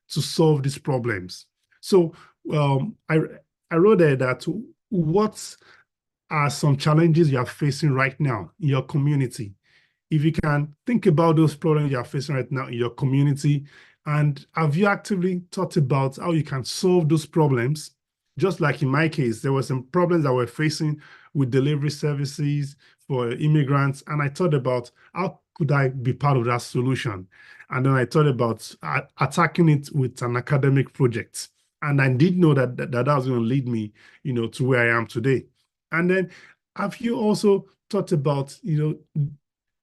to solve these problems. So I wrote there that what are some challenges you are facing right now in your community? If you can think about those problems you are facing right now in your community, and have you actively thought about how you can solve those problems? Just like in my case, there were some problems that we're facing with delivery services for immigrants, and I thought about how could I be part of that solution? And then I thought about attacking it with an academic project. And I did know that was going to lead me, to where I am today. And then have you also thought about,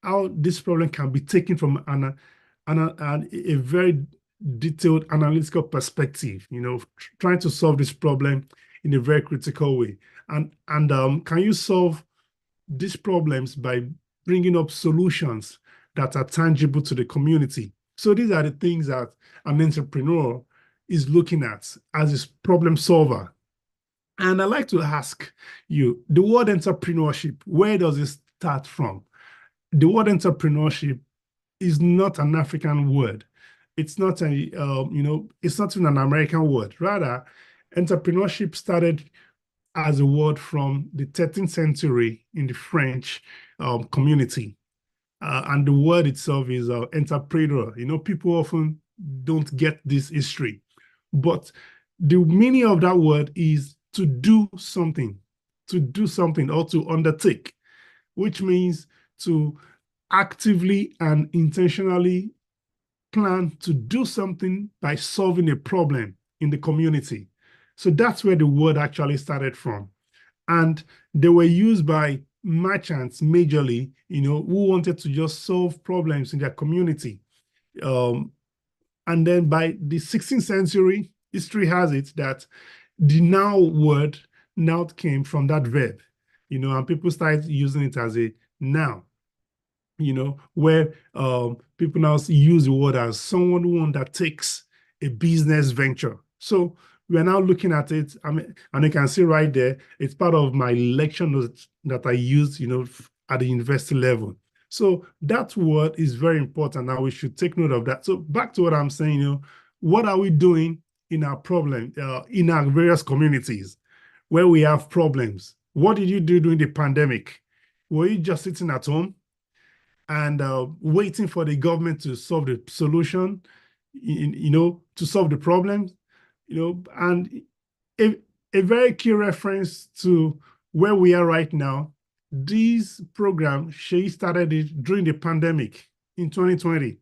how this problem can be taken from a very detailed analytical perspective, trying to solve this problem in a very critical way. And can you solve these problems by bringing up solutions that are tangible to the community? So these are the things that an entrepreneur is looking at as a problem solver. And I'd like to ask you, the word entrepreneurship, where does it start from? The word entrepreneurship is not an African word. It's not it's not even an American word. Rather, entrepreneurship started as a word from the 13th century in the French community. And the word itself is entrepreneur. People often don't get this history. But the meaning of that word is to do something or to undertake, which means to actively and intentionally plan to do something by solving a problem in the community. So that's where the word actually started from. And they were used by merchants majorly, who wanted to just solve problems in their community. And then by the 16th century, history has it that the now word now came from that verb, and people started using it as a noun, where people now use the word as someone who undertakes a business venture. So we're now looking at it, and you can see right there, it's part of my lecture notes that I used, at the university level. So that word is very important. Now we should take note of that. So back to what I'm saying, what are we doing in our problem, in our various communities where we have problems? What did you do during the pandemic? Were you just sitting at home and waiting for the government to solve the solution, to solve the problems? And a very key reference to where we are right now, this program, she started it during the pandemic in 2020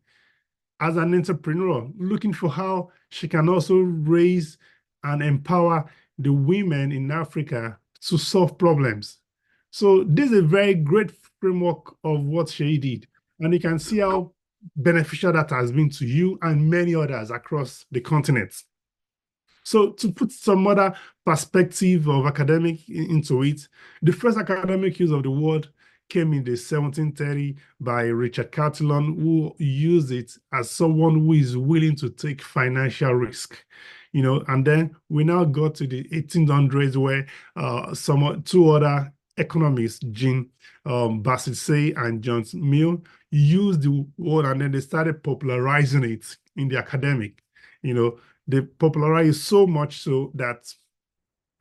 as an entrepreneur, looking for how she can also raise and empower the women in Africa to solve problems. So this is a very great framework of what she did. And you can see how beneficial that has been to you and many others across the continent. So to put some other perspective of academic into it, the first academic use of the word came in the 1730 by Richard Cantillon, who used it as someone who is willing to take financial risk. And then we now got to the 1800s where two other economists, Jean Baptiste and John Mill, used the word, and then they started popularizing it in the academic. They popularized so much so that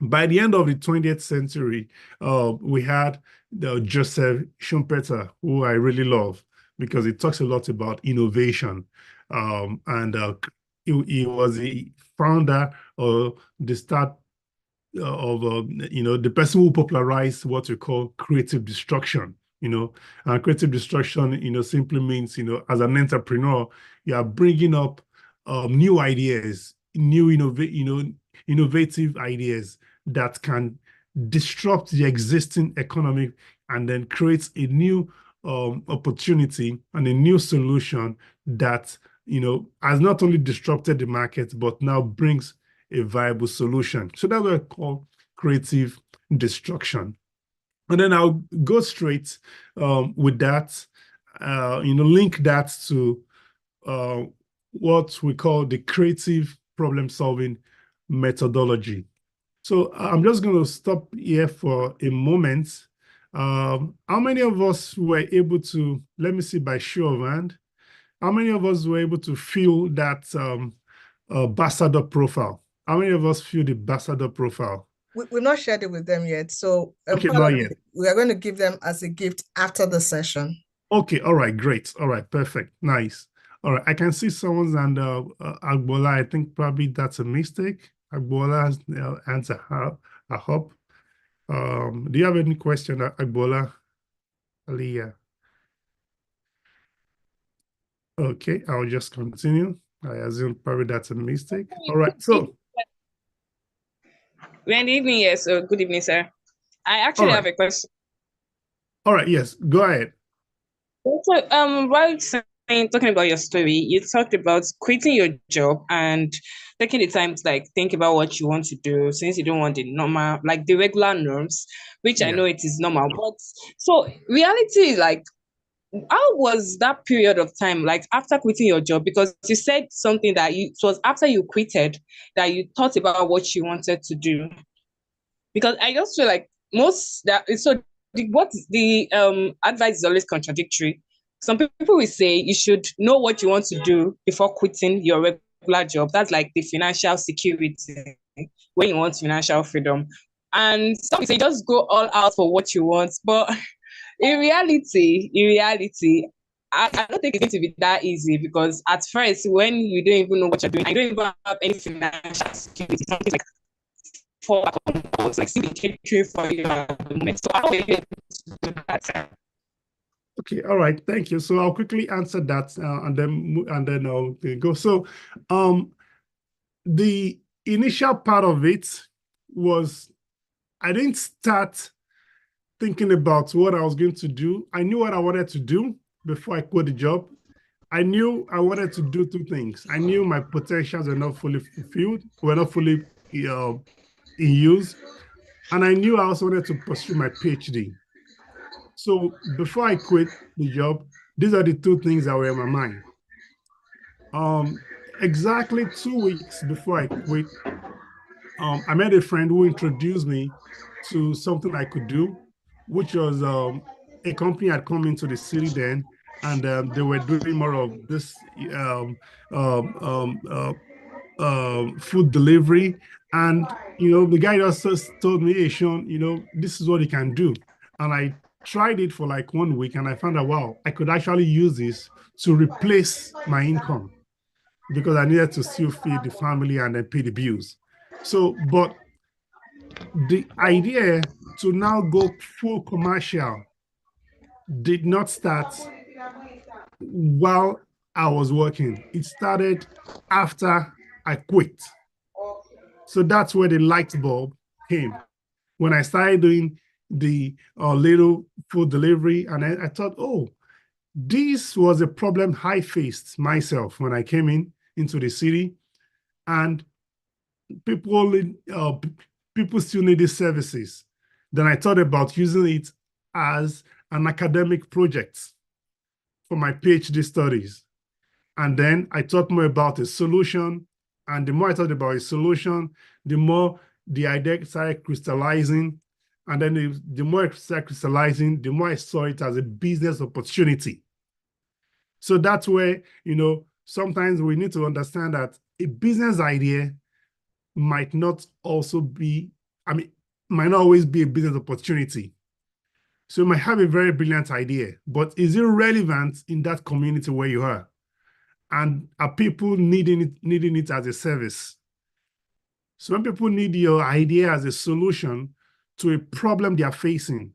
by the end of the 20th century, we had Joseph Schumpeter, who I really love because he talks a lot about innovation. And he was the founder or the start of, the person who popularized what we call creative destruction. And creative destruction, simply means, as an entrepreneur, you are bringing up new ideas, new innovative ideas that can disrupt the existing economy and then create a new opportunity and a new solution that has not only disrupted the market but now brings a viable solution. So that's what I call creative destruction. And then I'll go straight with that, link that to what we call the creative problem-solving methodology. So I'm just going to stop here for a moment. How many of us were able to, let me see by show of hand, how many of us were able to feel that ambassador profile. How many of us fill the ambassador profile? We've not shared it with them yet. So Okay, not yet. We are going to give them as a gift after the session. Okay, all right, great. All right, perfect. Nice. All right, I can see someone's and Agbola. I think probably that's a mistake. Agbola has answer. I hope. Do you have any question, Agbola? Aliyah? Okay, I'll just continue. I assume probably that's a mistake. All right, so. Good evening, yes. Good evening, sir. I actually have a question. All right, yes, go ahead. So, while talking about your story, you talked about quitting your job and taking the time to like think about what you want to do since you don't want the normal, like the regular norms, which I know it is normal. But so reality is like, how was that period of time like after quitting your job? Because you said something that it was after you quitted that you thought about what you wanted to do. Because I just feel like the advice is always contradictory. Some people will say you should know what you want to do before quitting your regular job. That's like the financial security when you want financial freedom. And some will say just go all out for what you want. But in reality, I don't think it's going to be that easy because at first, when you don't even know what you're doing, I don't even have any financial security. Something like fall back on calls, like still catering for you at the moment. So how are you able to do that? Okay, all right, thank you. So I'll quickly answer that and then I'll go. So the initial part of it was I didn't start thinking about what I was going to do. I knew what I wanted to do before I quit the job. I knew I wanted to do two things. I knew my potentials were not fully fulfilled, were not fully in use. And I knew I also wanted to pursue my PhD. So before I quit the job, these are the two things that were in my mind. Exactly 2 weeks before I quit, I met a friend who introduced me to something I could do, which was a company had come into the city then, and they were doing more of this food delivery. And, the guy just told me, hey, Sean, this is what you can do. And I tried it for like 1 week and I found out, wow, I could actually use this to replace my income because I needed to still feed the family and then pay the bills. So, but the idea to now go full commercial did not start while I was working. It started after I quit. So that's where the light bulb came. When I started doing the little food delivery, and I thought, oh, this was a problem I faced myself when I came into the city, and people still needed services. Then I thought about using it as an academic project for my PhD studies. And then I thought more about a solution. And the more I thought about a solution, the more the idea started crystallizing. And then the more it started crystallizing, the more I saw it as a business opportunity. So that's where, sometimes we need to understand that a business idea might not always be a business opportunity. So you might have a very brilliant idea, but is it relevant in that community where you are? And are people needing it as a service? So when people need your idea as a solution to a problem they are facing,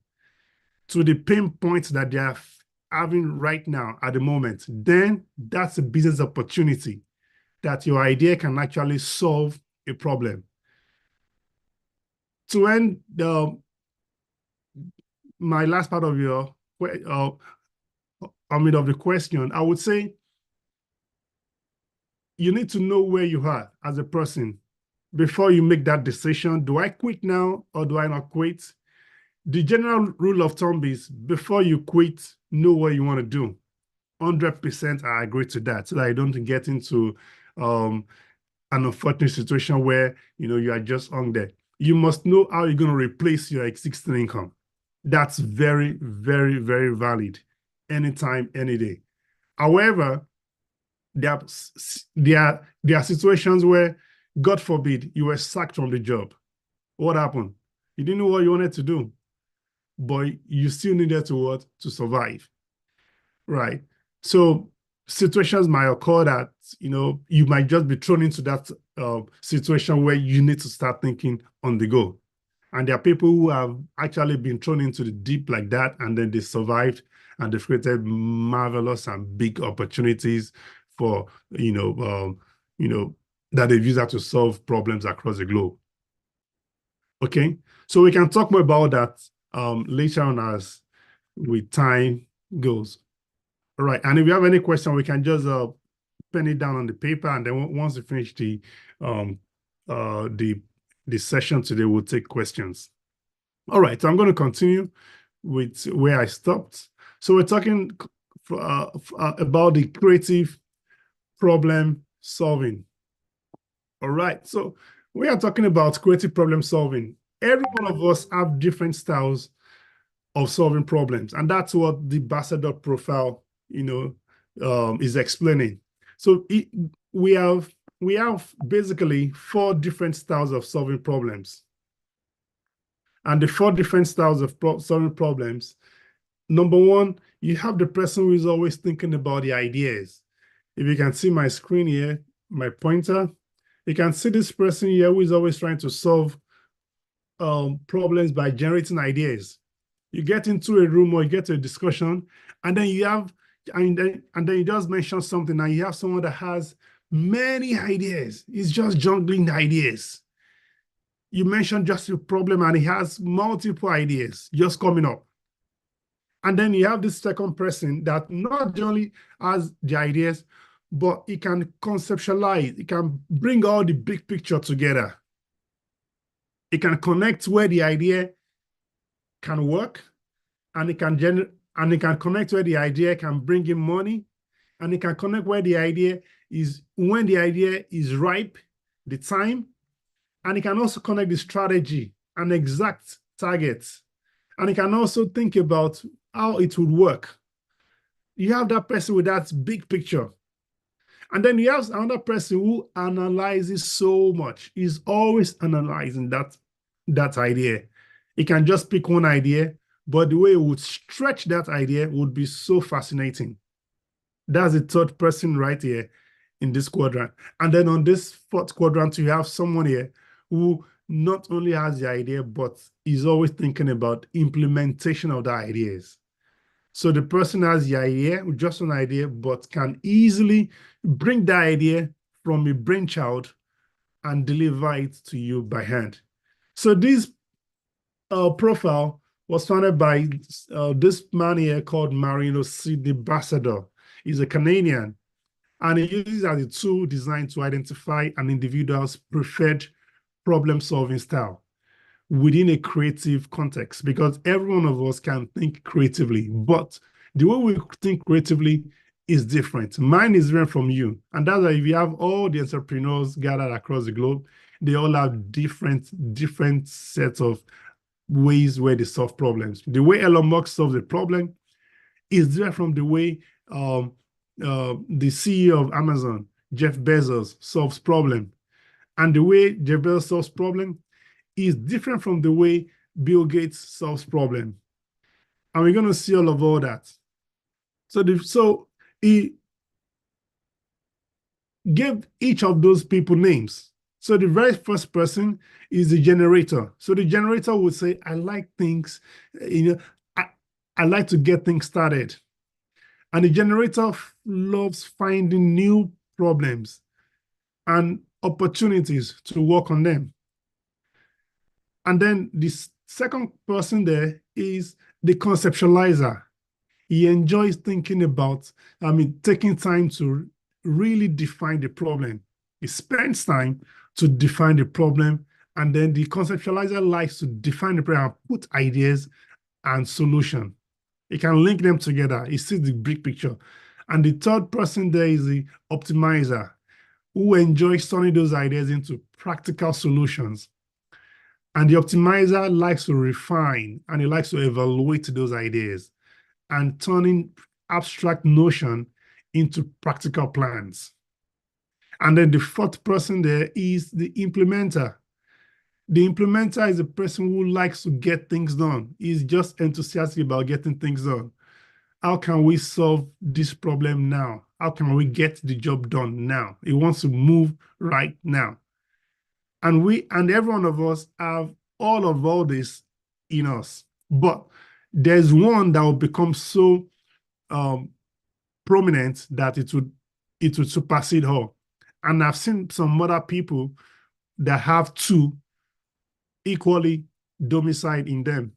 to the pain points that they are having right now at the moment, then that's a business opportunity that your idea can actually solve a problem. To end my last part of your of the question, I would say you need to know where you are as a person before you make that decision. Do I quit now or do I not quit? The general rule of thumb is before you quit, know what you want to do. 100% I agree to that, so that I don't get into an unfortunate situation where you are just on there. You must know how you're going to replace your existing income. That's very, very, very valid anytime, any day. However, There are situations where, God forbid, you were sacked from the job. What happened? You didn't know what you wanted to do, but you still needed to survive, right? So situations might occur that, you might just be thrown into that situation where you need to start thinking on the go. And there are people who have actually been thrown into the deep like that, and then they survived, and they've created marvelous and big opportunities for, that they've used that to solve problems across the globe. Okay, so we can talk more about that later on as with time goes. All right, and if you have any question, we can just pen it down on the paper, and then once we finish the session today, we'll take questions. All right, so I'm going to continue with where I stopped. So we're talking about the creative problem solving. All right, so we are talking about creative problem solving. Every one of us have different styles of solving problems, and that's what the ambassador profile, is explaining. So we have basically 4 different styles of solving problems. And the 4 different styles of solving problems, number 1, you have the person who is always thinking about the ideas. If you can see my screen here, my pointer, you can see this person here who is always trying to solve problems by generating ideas. You get into a room or you get to a discussion, and then you just mention something, and you have someone that has many ideas. He's just juggling the ideas. You mentioned just a problem, and he has multiple ideas just coming up. And then you have this second person that not only has the ideas, but he can conceptualize, he can bring all the big picture together. He can connect where the idea can work, and he can connect where the idea can bring him money, and he can connect where the idea is, when the idea is ripe, the time, and he can also connect the strategy and exact targets. And he can also think about how it would work. You have that person with that big picture. And then you have another person who analyzes so much. He's always analyzing that idea. He can just pick one idea, but the way he would stretch that idea would be so fascinating. That's the third person right here in this quadrant. And then on this fourth quadrant, you have someone here who not only has the idea, but is always thinking about implementation of the ideas. So the person has the idea, just an idea, but can easily bring the idea from a brainchild and deliver it to you by hand. So this profile was founded by this man here called Marino Sidney Ambassador. He's a Canadian, and he uses it as a tool designed to identify an individual's preferred problem-solving style within a creative context, because every one of us can think creatively, but the way we think creatively is different. Mine is different from you. And that's why if you have all the entrepreneurs gathered across the globe, they all have different sets of ways where they solve problems. The way Elon Musk solves a problem is different from the way the CEO of Amazon, Jeff Bezos, solves problem. And the way Jeff Bezos solves problem is different from the way Bill Gates solves problem. And we're going to see all of that. So he gave each of those people names. So the very first person is the generator. So the generator would say, I like things, I like to get things started. And the generator loves finding new problems and opportunities to work on them. And then the second person there is the conceptualizer. He enjoys thinking about, taking time to really define the problem. He spends time to define the problem, and then the conceptualizer likes to define the problem and put ideas and solution. He can link them together. He sees the big picture. And the third person there is the optimizer, who enjoys turning those ideas into practical solutions. And the optimizer likes to refine, and he likes to evaluate those ideas and turning abstract notion into practical plans. And then the fourth person there is the implementer. The implementer is a person who likes to get things done. He's just enthusiastic about getting things done. How can we solve this problem now? How can we get the job done now? He wants to move right now. And every one of us have all this in us. But there's one that will become so prominent that it would supersede her. And I've seen some other people that have two equally domiciled in them.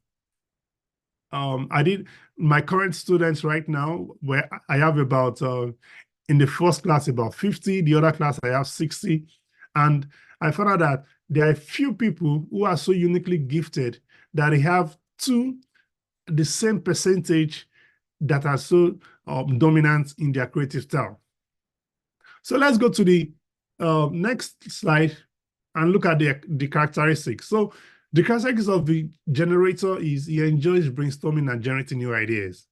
My current students right now, where I have about, in the first class, about 50, the other class I have 60. And I found out that there are a few people who are so uniquely gifted that they have the same percentage that are so dominant in their creative style. So let's go to the next slide and look at the characteristics. So the characteristics of the generator is he enjoys brainstorming and generating new ideas.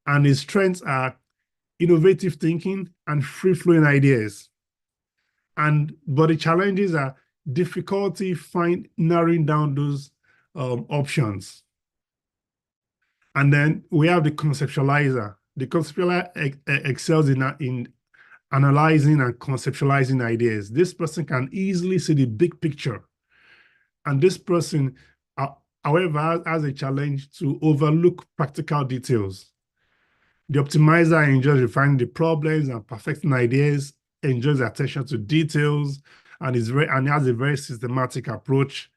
And his strengths are innovative thinking and free-flowing ideas. But the challenges are difficulty narrowing down those options. And then we have the conceptualizer. The conceptualizer excels in analyzing and conceptualizing ideas. This person can easily see the big picture. And this person, however, has a challenge to overlook practical details. The optimizer enjoys refining the problems and perfecting ideas, enjoys attention to details, and has a very systematic approach.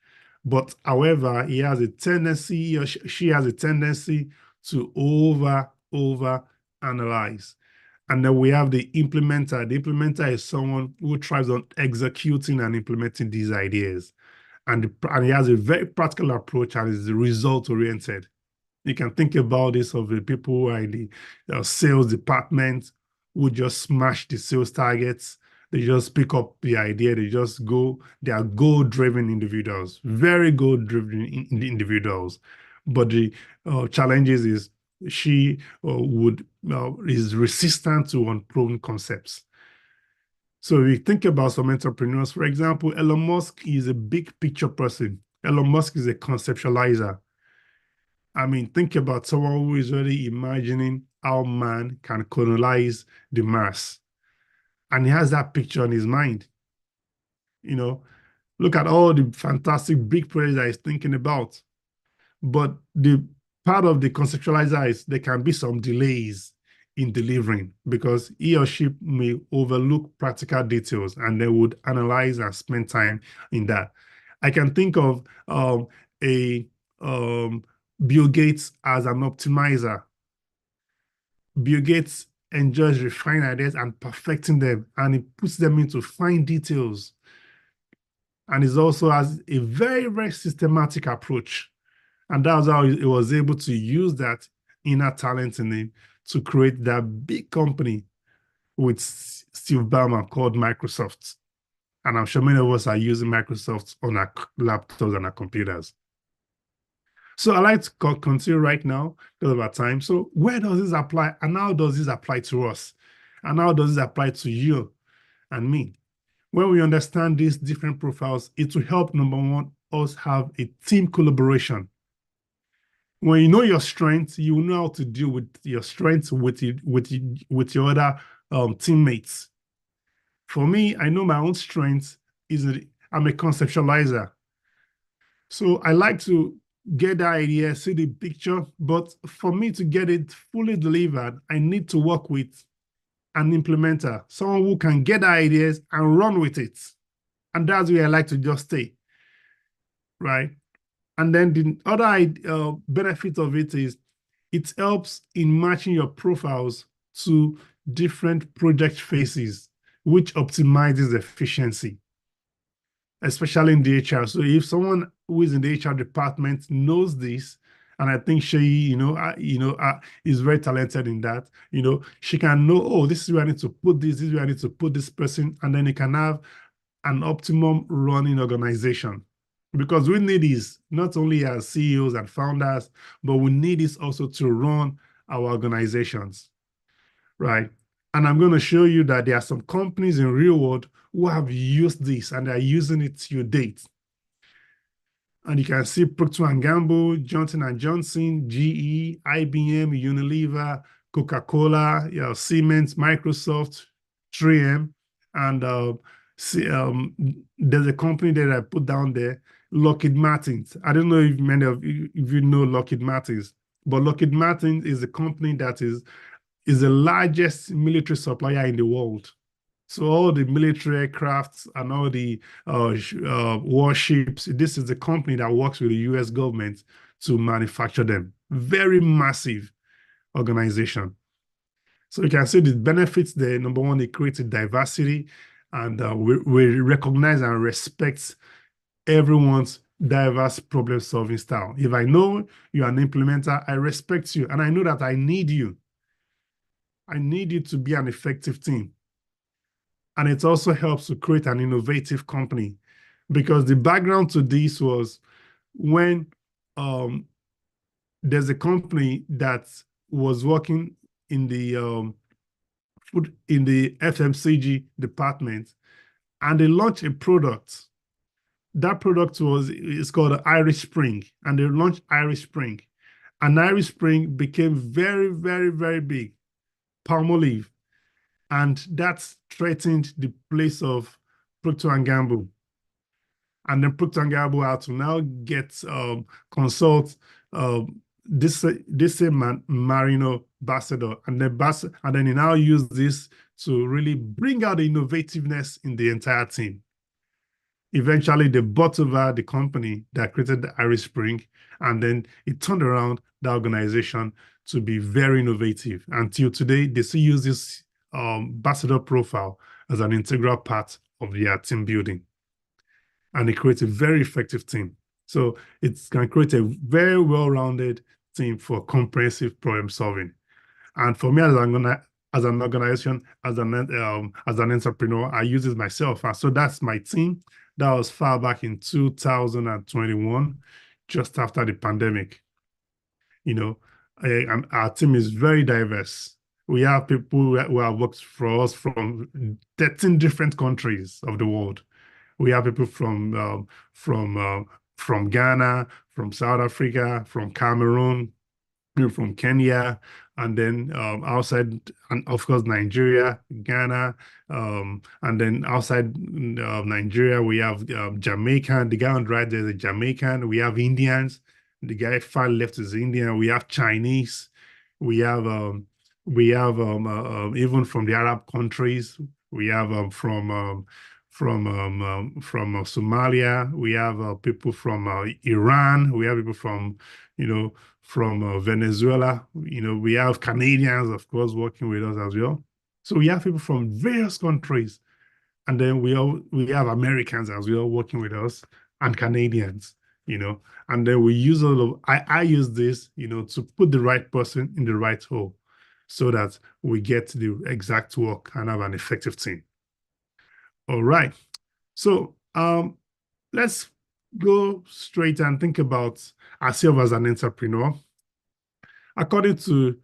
But however, he has a tendency, or she has a tendency to over analyze. And then we have the implementer. The implementer is someone who thrives on executing and implementing these ideas. And he has a very practical approach and is result-oriented. You can think about this of the people who are in the sales department who just smash the sales targets. They just pick up the idea. They just go. They are goal-driven individuals, very goal-driven individuals. But the challenges is she is resistant to unproven concepts. So if you think about some entrepreneurs, for example, Elon Musk is a big picture person. Elon Musk is a conceptualizer. I mean, think about someone who is already imagining how man can colonize the Mars. And he has that picture in his mind. You know, look at all the fantastic big projects that he's thinking about. But the part of the conceptualizer is there can be some delays in delivering because he or she may overlook practical details and they would analyze and spend time in that. I can think of Bill Gates as an optimizer. Bill Gates enjoys refining ideas and perfecting them, and he puts them into fine details. And he also has a very, very systematic approach. And that's how he was able to use that inner talent in him to create that big company with Steve Ballmer called Microsoft. And I'm sure many of us are using Microsoft on our laptops and our computers. So I like to continue right now because of our time. So where does this apply? And how does this apply to us? And how does this apply to you and me? When we understand these different profiles, it will help, number one, us have a team collaboration. When you know your strengths, you know how to deal with your strengths with your other teammates. For me, I know my own strengths I'm a conceptualizer. So I like to get the idea, see the picture, but for me to get it fully delivered, I need to work with an implementer, someone who can get the ideas and run with it. And that's where I like to just stay, right? And then the other benefit of it is it helps in matching your profiles to different project phases, which optimizes efficiency, especially in the HR. So if someone who is in the HR department knows this, and I think she, is very talented in that, she can know, oh, this is where I need to put this is where I need to put this person, and then you can have an optimum running organization. Because we need this not only as CEOs and founders, but we need this also to run our organizations, right? And I'm going to show you that there are some companies in real world who have used this and they're using it to date. And you can see Procter & Gamble, Johnson & Johnson, GE, IBM, Unilever, Coca-Cola, Siemens, Microsoft, 3M, and there's a company that I put down there, Lockheed Martin. I don't know if many of you, if you know Lockheed Martin, but Lockheed Martin is a company that is the largest military supplier in the world. So all the military aircrafts and all the warships, this is the company that works with the US government to manufacture them. Very massive organization. So you can see the benefits there. Number one, it creates diversity, and we recognize and respect everyone's diverse problem-solving style. If I know you're an implementer, I respect you, and I know that I need you. I need you to be an effective team. And it also helps to create an innovative company, because the background to this was when there's a company that was working in the FMCG department, and they launched a product. That product is called Irish Spring, and they launched Irish Spring. And Irish Spring became very, very, very big, Palmolive. And that threatened the place of Procter & Gamble. And then Procter & Gamble had to now consult this Marino Bassador, and then he now used this to really bring out the innovativeness in the entire team. Eventually, they bought over the company that created the Irish Spring, and then it turned around the organization to be very innovative. Until today, they still use this Bassador profile as an integral part of their team building. And it creates a very effective team. So it can create a very well-rounded team for comprehensive problem solving. And for me, as an organization, as an entrepreneur, I use it myself. And so that's my team. That was far back in 2021, just after the pandemic. Our team is very diverse. We have people who have worked for us from 13 different countries of the world. We have people from Ghana, from South Africa, from Cameroon, from Kenya, and then outside, and of course, Nigeria, Ghana, and then outside Nigeria, we have Jamaican. The guy on the right there is a Jamaican. We have Indians. The guy far left is Indian. We have Chinese. We have even from the Arab countries. We have from Somalia. We have people from Iran. We have people from Venezuela. We have Canadians, of course, working with us as well. So we have people from various countries, and then we have Americans as well working with us, and Canadians. And then we use I use this, to put the right person in the right hole, so that we get the exact work and have an effective team. All right. So let's go straight and think about ourselves as an entrepreneur. According to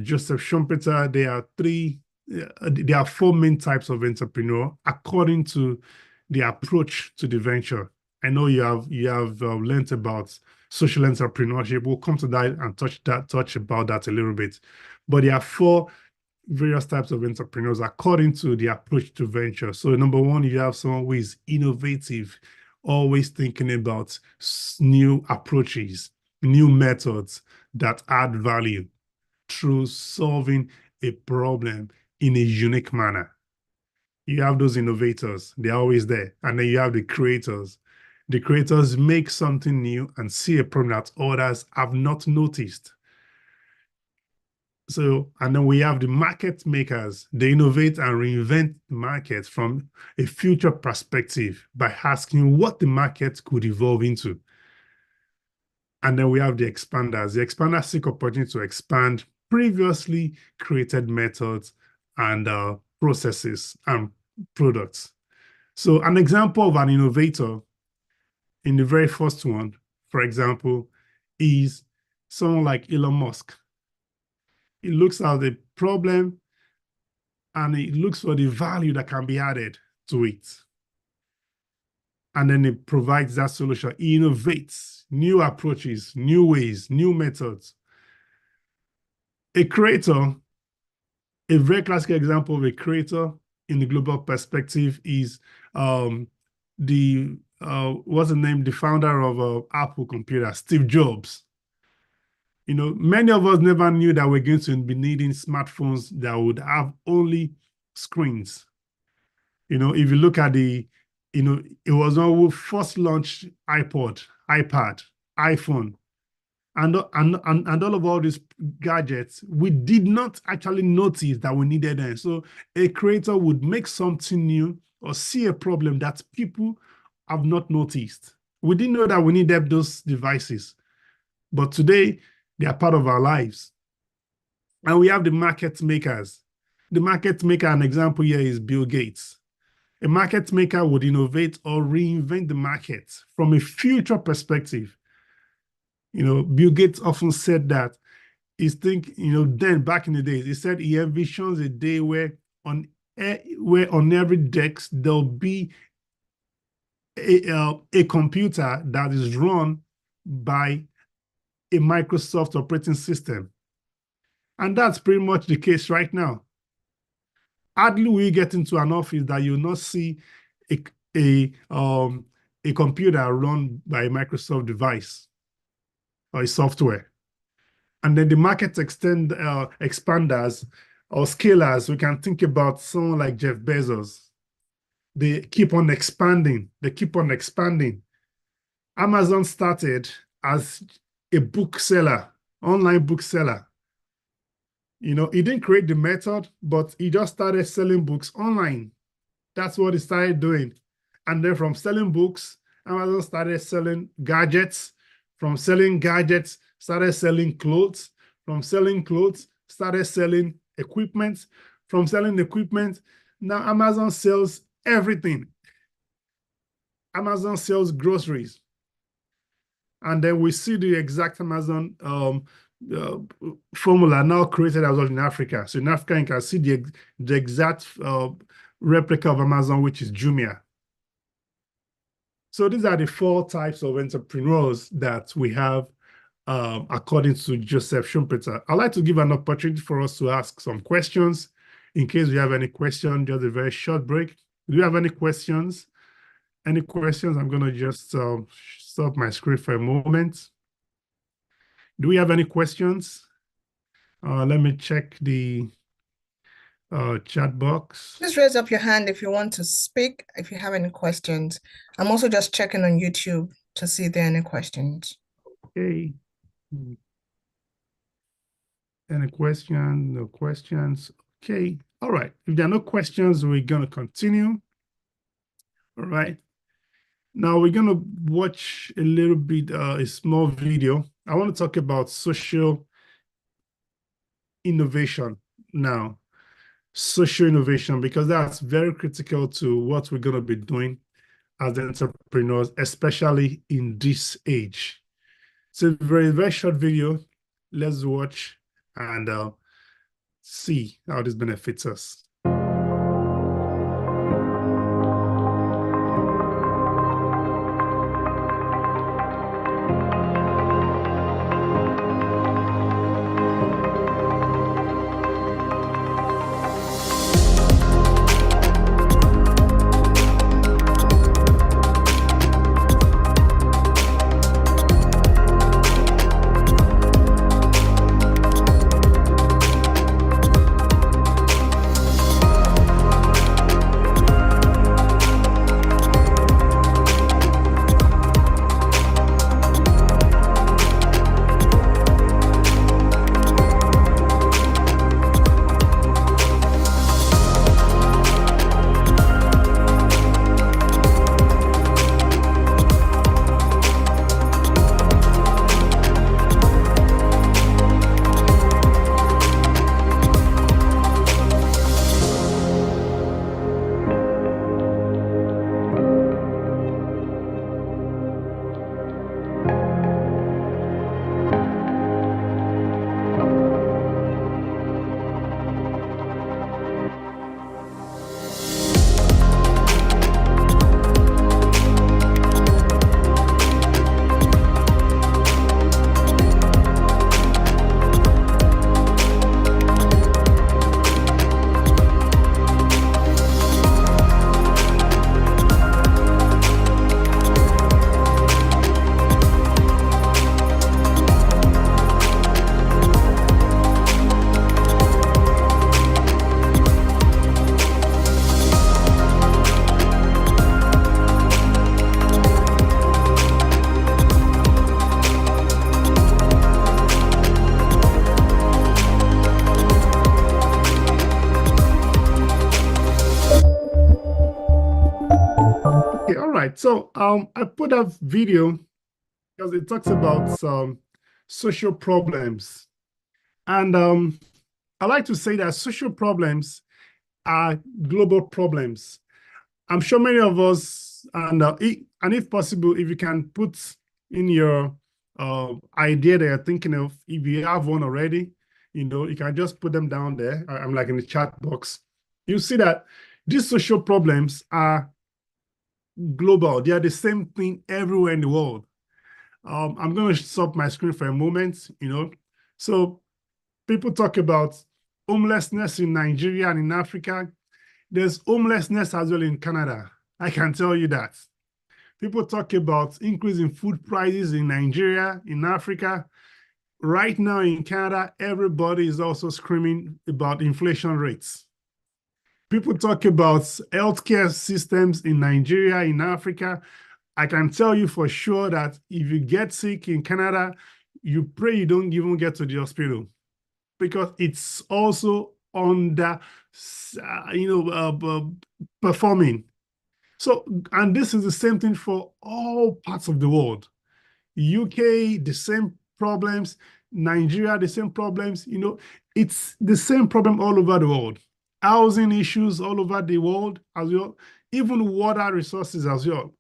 Joseph Schumpeter, there are four main types of entrepreneur according to the approach to the venture. I know you have learned about social entrepreneurship. We'll come to that and touch about that a little bit. But there are four various types of entrepreneurs according to the approach to venture. So number one, you have someone who is innovative, always thinking about new approaches, new methods that add value through solving a problem in a unique manner. You have those innovators, they're always there. And then you have the creators. The creators make something new and see a problem that others have not noticed. So, and then we have the market makers. They innovate and reinvent the market from a future perspective by asking what the market could evolve into. And then we have the expanders. The expanders seek opportunity to expand previously created methods and processes and products. So an example of an innovator in the very first one, for example, is someone like Elon Musk. He looks at the problem and it looks for the value that can be added to it. And then it provides that solution. It innovates new approaches, new ways, new methods. A creator, a very classic example of a creator in the global perspective is what's the name? The founder of Apple Computer, Steve Jobs. You know, many of us never knew that we're going to be needing smartphones that would have only screens. You know, if you look at it was when we first launched iPod, iPad, iPhone, and all these gadgets, we did not actually notice that we needed them. So a creator would make something new or see a problem that people have not noticed. We didn't know that we needed those devices, but today they are part of our lives. And we have the market makers. The market maker, an example here is Bill Gates. A market maker would innovate or reinvent the market from a future perspective. You know, Bill Gates often said that then back in the days, he said he envisions a day where on every desk there'll be a computer that is run by a Microsoft operating system. And that's pretty much the case right now. Hardly will you get into an office that you'll not see a computer run by a Microsoft device or a software. And then the market expanders or scalers, we can think about someone like Jeff Bezos. They keep on expanding. Amazon started as a bookseller, online bookseller. You know, he didn't create the method, but he just started selling books online. That's what he started doing. And then from selling books, Amazon started selling gadgets. From selling gadgets, started selling clothes. From selling clothes, started selling equipment. From selling equipment, now Amazon sells everything. Amazon sells groceries. And then we see the exact Amazon formula now created as well in Africa. So in Africa, you can see the exact replica of Amazon, which is Jumia. So these are the 4 types of entrepreneurs that we have according to Joseph Schumpeter. I'd like to give an opportunity for us to ask some questions. In case you have any questions, just a very short break. Do you have any questions? Any questions? I'm going to just stop my screen for a moment. Do we have any questions? Let me check the chat box. Please raise up your hand if you want to speak, if you have any questions. I'm also just checking on YouTube to see if there are any questions. Okay. Any questions? No questions. Okay. All right. If there are no questions, we're going to continue. All right. Now we're going to watch a little bit, a small video. I want to talk about social innovation now. Social innovation, because that's very critical to what we're going to be doing as entrepreneurs, especially in this age. It's a very, very short video. Let's watch and see how this benefits us. right. So I put a video because it talks about some social problems. And I like to say that social problems are global problems. I'm sure many of us, and if possible, if you can put in your idea that you're thinking of, if you have one already, you can just put them down there. I'm like in the chat box. You see that these social problems are global. They are the same thing everywhere in the world. I'm going to stop my screen for a moment, So people talk about homelessness in Nigeria and in Africa. There's homelessness as well in Canada. I can tell you that. People talk about increase in food prices in Nigeria, in Africa. Right now in Canada, everybody is also screaming about inflation rates. People talk about healthcare systems in Nigeria, in Africa. I can tell you for sure that if you get sick in Canada, you pray you don't even get to the hospital because it's also under, performing. So, and this is the same thing for all parts of the world. UK, the same problems. Nigeria, the same problems. It's the same problem all over the world. Housing issues all over the world as well, even water resources as well.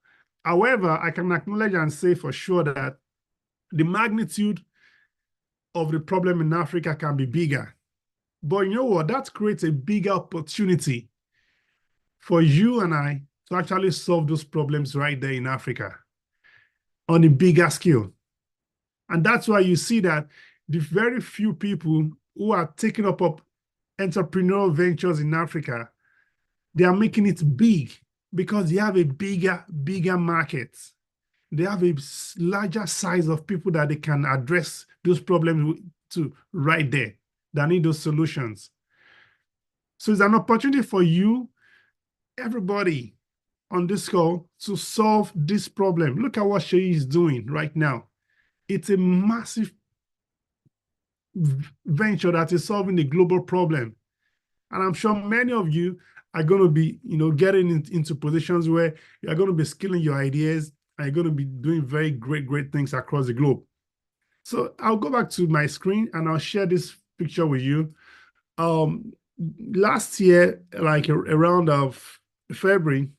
However, I can acknowledge and say for sure that the magnitude of the problem in Africa can be bigger. But you know what? That creates a bigger opportunity for you and I to actually solve those problems right there in Africa on a bigger scale. And that's why you see that the very few people who are taking up entrepreneurial ventures in Africa, they are making it big because they have a bigger market. They have a larger size of people that they can address those problems to right there that need those solutions. So it's an opportunity for you, everybody on this call, to solve this problem. Look at what Sheyi is doing right now. It's a massive venture that is solving a global problem. And I'm sure many of you are going to be, getting into positions where you're going to be scaling your ideas and you're going to be doing very great things across the globe. So I'll go back to my screen and I'll share this picture with you. Last year, like around of February,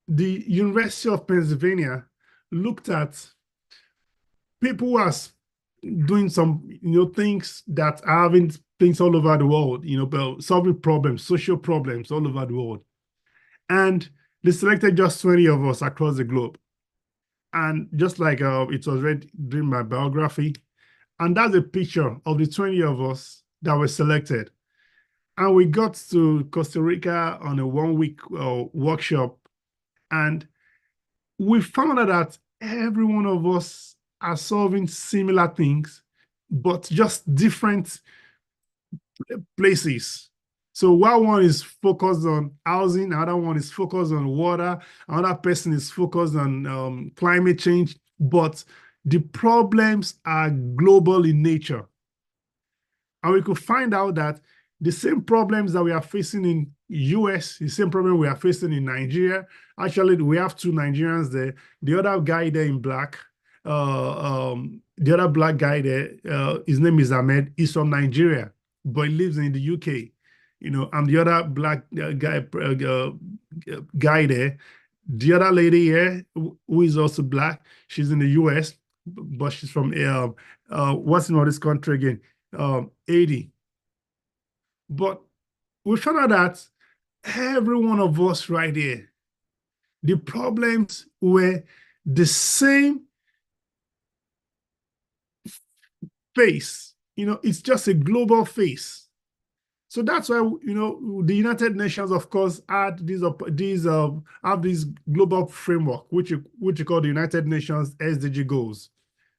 the University of Pennsylvania looked at people who are doing some, things that are having things all over the world, solving problems, social problems all over the world. And they selected just 20 of us across the globe. And just like it was read during my biography, and that's a picture of the 20 of us that were selected. And we got to Costa Rica on a 1-week workshop. And we found out that every one of us are solving similar things, but just different places. So while one is focused on housing, another one is focused on water, another person is focused on climate change, but the problems are global in nature. And we could find out that the same problems that we are facing in US, the same problem we are facing in Nigeria. Actually, we have 2 Nigerians there. The other guy there in black, the other black guy there, his name is Ahmed. He's from Nigeria, but he lives in the UK. I'm the other black guy there. The other lady here, who is also black, she's in the US, but she's from what's in all this country again? Haiti. But we found out that every one of us right here, the problems were the same face. It's just a global face. So that's why, the United Nations, of course, have this global framework, which you call the United Nations SDG goals,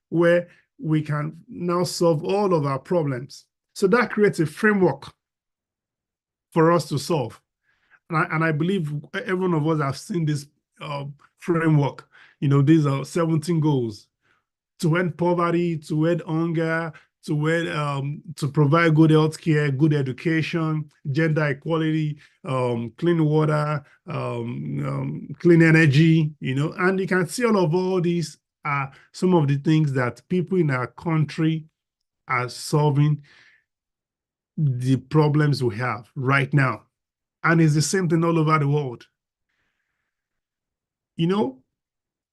where we can now solve all of our problems. So that creates a framework for us to solve. And I believe every one of us have seen this framework. These are 17 goals: to end poverty, to end hunger, to where to provide good healthcare, good education, gender equality, clean water, clean energy, and you can see all these are some of the things that people in our country are solving the problems we have right now. And it's the same thing all over the world.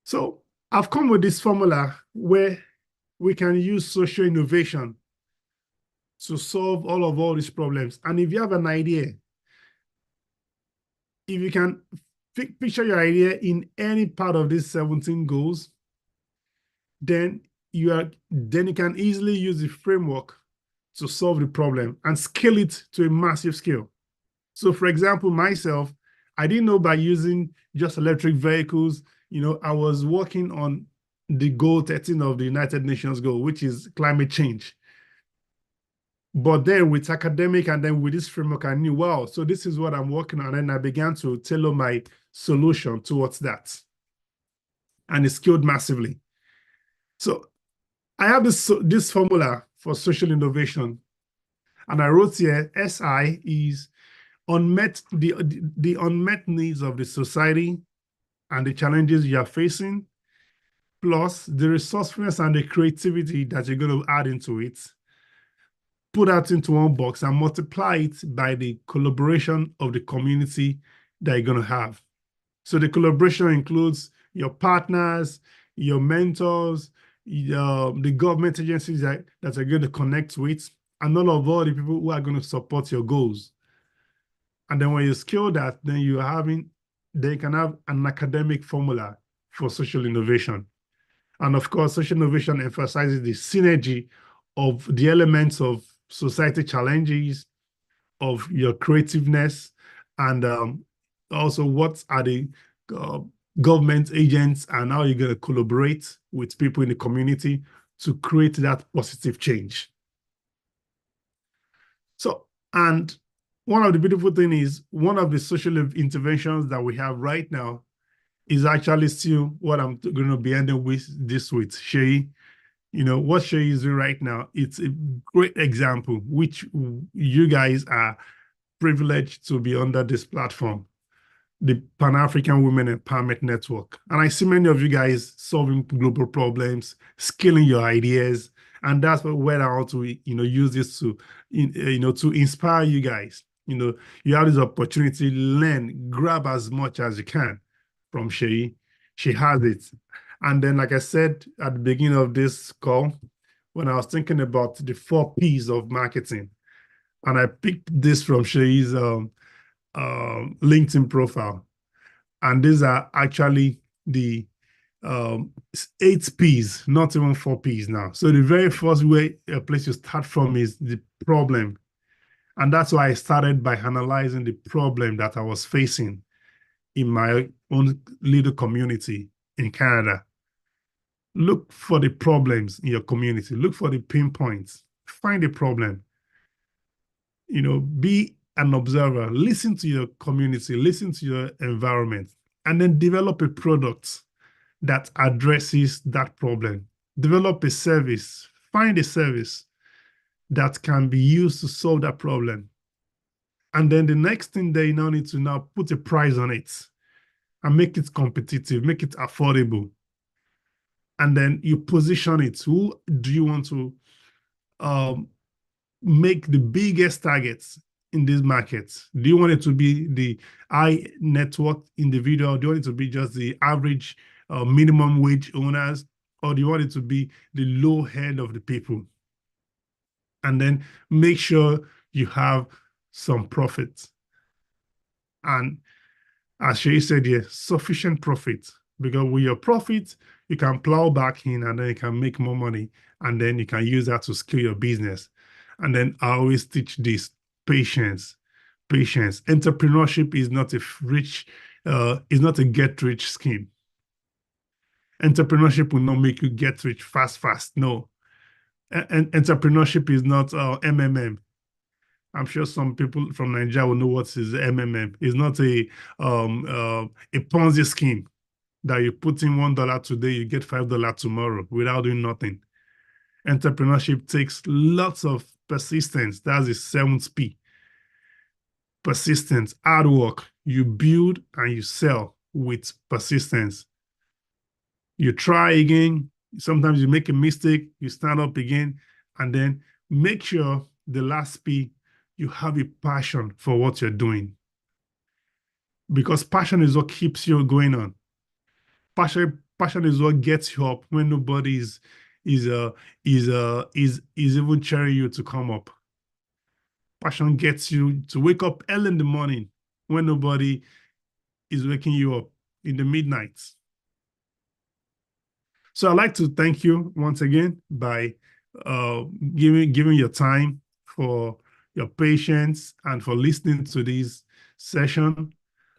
So I've come with this formula where we can use social innovation to solve all these problems. And if you have an idea, if you can picture your idea in any part of these 17 goals, then you can easily use the framework to solve the problem and scale it to a massive scale. So for example, myself, I didn't know by using just electric vehicles, I was working on the goal 13 of the United Nations goal, which is climate change. But then with academic and then with this framework, I knew, wow, so this is what I'm working on. And I began to tailor my solution towards that. And it scaled massively. So I have this formula for social innovation. And I wrote here, SI is the unmet needs of the society and the challenges you are facing, plus the resourcefulness and the creativity that you're going to add into it. Put that into one box and multiply it by the collaboration of the community that you're going to have. So the collaboration includes your partners, your mentors, the government agencies that are going to connect with, and all the people who are going to support your goals. And then when you scale that, then you can have an academic formula for social innovation. And of course, social innovation emphasizes the synergy of the elements of society challenges, of your creativeness, and also what are the government agents and how you're going to collaborate with people in the community to create that positive change. So, and one of the beautiful things is one of the social interventions that we have right now is actually still what I'm going to be ending with this with Shay. What Shay is doing right now, it's a great example, which you guys are privileged to be under this platform, the Pan-African Women Empowerment Network. And I see many of you guys solving global problems, scaling your ideas, and that's where I want to, use this to, to inspire you guys. You have this opportunity, learn, grab as much as you can from Shay. She has it. And then, like I said at the beginning of this call, when I was thinking about the 4 Ps of marketing, and I picked this from Shay's LinkedIn profile. And these are actually the 8 Ps, not even 4 Ps now. So the very first place you start from is the problem. And that's why I started by analyzing the problem that I was facing in my own little community in Canada. Look for the problems in your community. Look for the pinpoints. Find the problem. Be an observer. Listen to your community. Listen to your environment. And then develop a product that addresses that problem. Develop a service. Find a service that can be used to solve that problem. And then the next thing they now need to now put a price on it and make it competitive, make it affordable. And then you position it. Who do you want to make the biggest targets in these markets? Do you want it to be the high net worth individual? Do you want it to be just the average minimum wage owners? Or do you want it to be the low end of the people? And then make sure you have some profit. And as Shay said here, sufficient profit. Because with your profit, you can plow back in and then you can make more money. And then you can use that to scale your business. And then I always teach this: patience. Entrepreneurship is not is not a get-rich scheme. Entrepreneurship will not make you get rich fast. No. Entrepreneurship is not MMM. I'm sure some people from Nigeria will know what is MMM. It's not a Ponzi scheme that you put in $1 today, you get $5 tomorrow without doing nothing. Entrepreneurship takes lots of persistence. That's the 7th P. Persistence, hard work. You build and you sell with persistence. You try again. Sometimes you make a mistake, you stand up again, and then make sure the last P, you have a passion for what you're doing. Because passion is what keeps you going on. Passion is what gets you up when nobody is even cheering you to come up. Passion gets you to wake up early in the morning when nobody is waking you up in the midnight. So I'd like to thank you once again by giving your time, for your patience, and for listening to this session.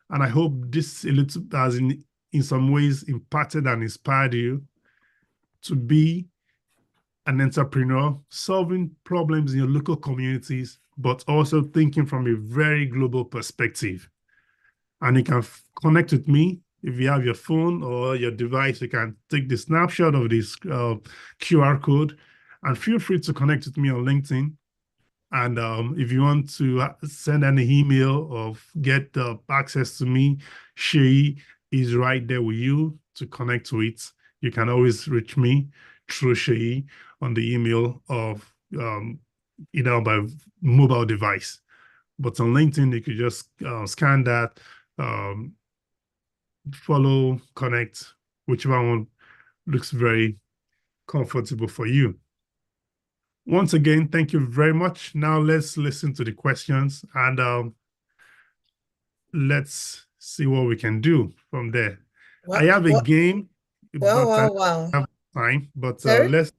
And I hope this has in some ways impacted and inspired you to be an entrepreneur, solving problems in your local communities, but also thinking from a very global perspective. And you can connect with me. If you have your phone or your device, you can take the snapshot of this QR code, and feel free to connect with me on LinkedIn. And if you want to send an email or get access to me, Sheyi is right there with you to connect with. You can always reach me through Sheyi on the email of by mobile device. But on LinkedIn, you could just scan that, follow, connect, whichever one looks very comfortable for you. Once again, thank you very much. Now let's listen to the questions, and let's see what we can do from there. I have a game. Wow. I have time, but Sorry? let's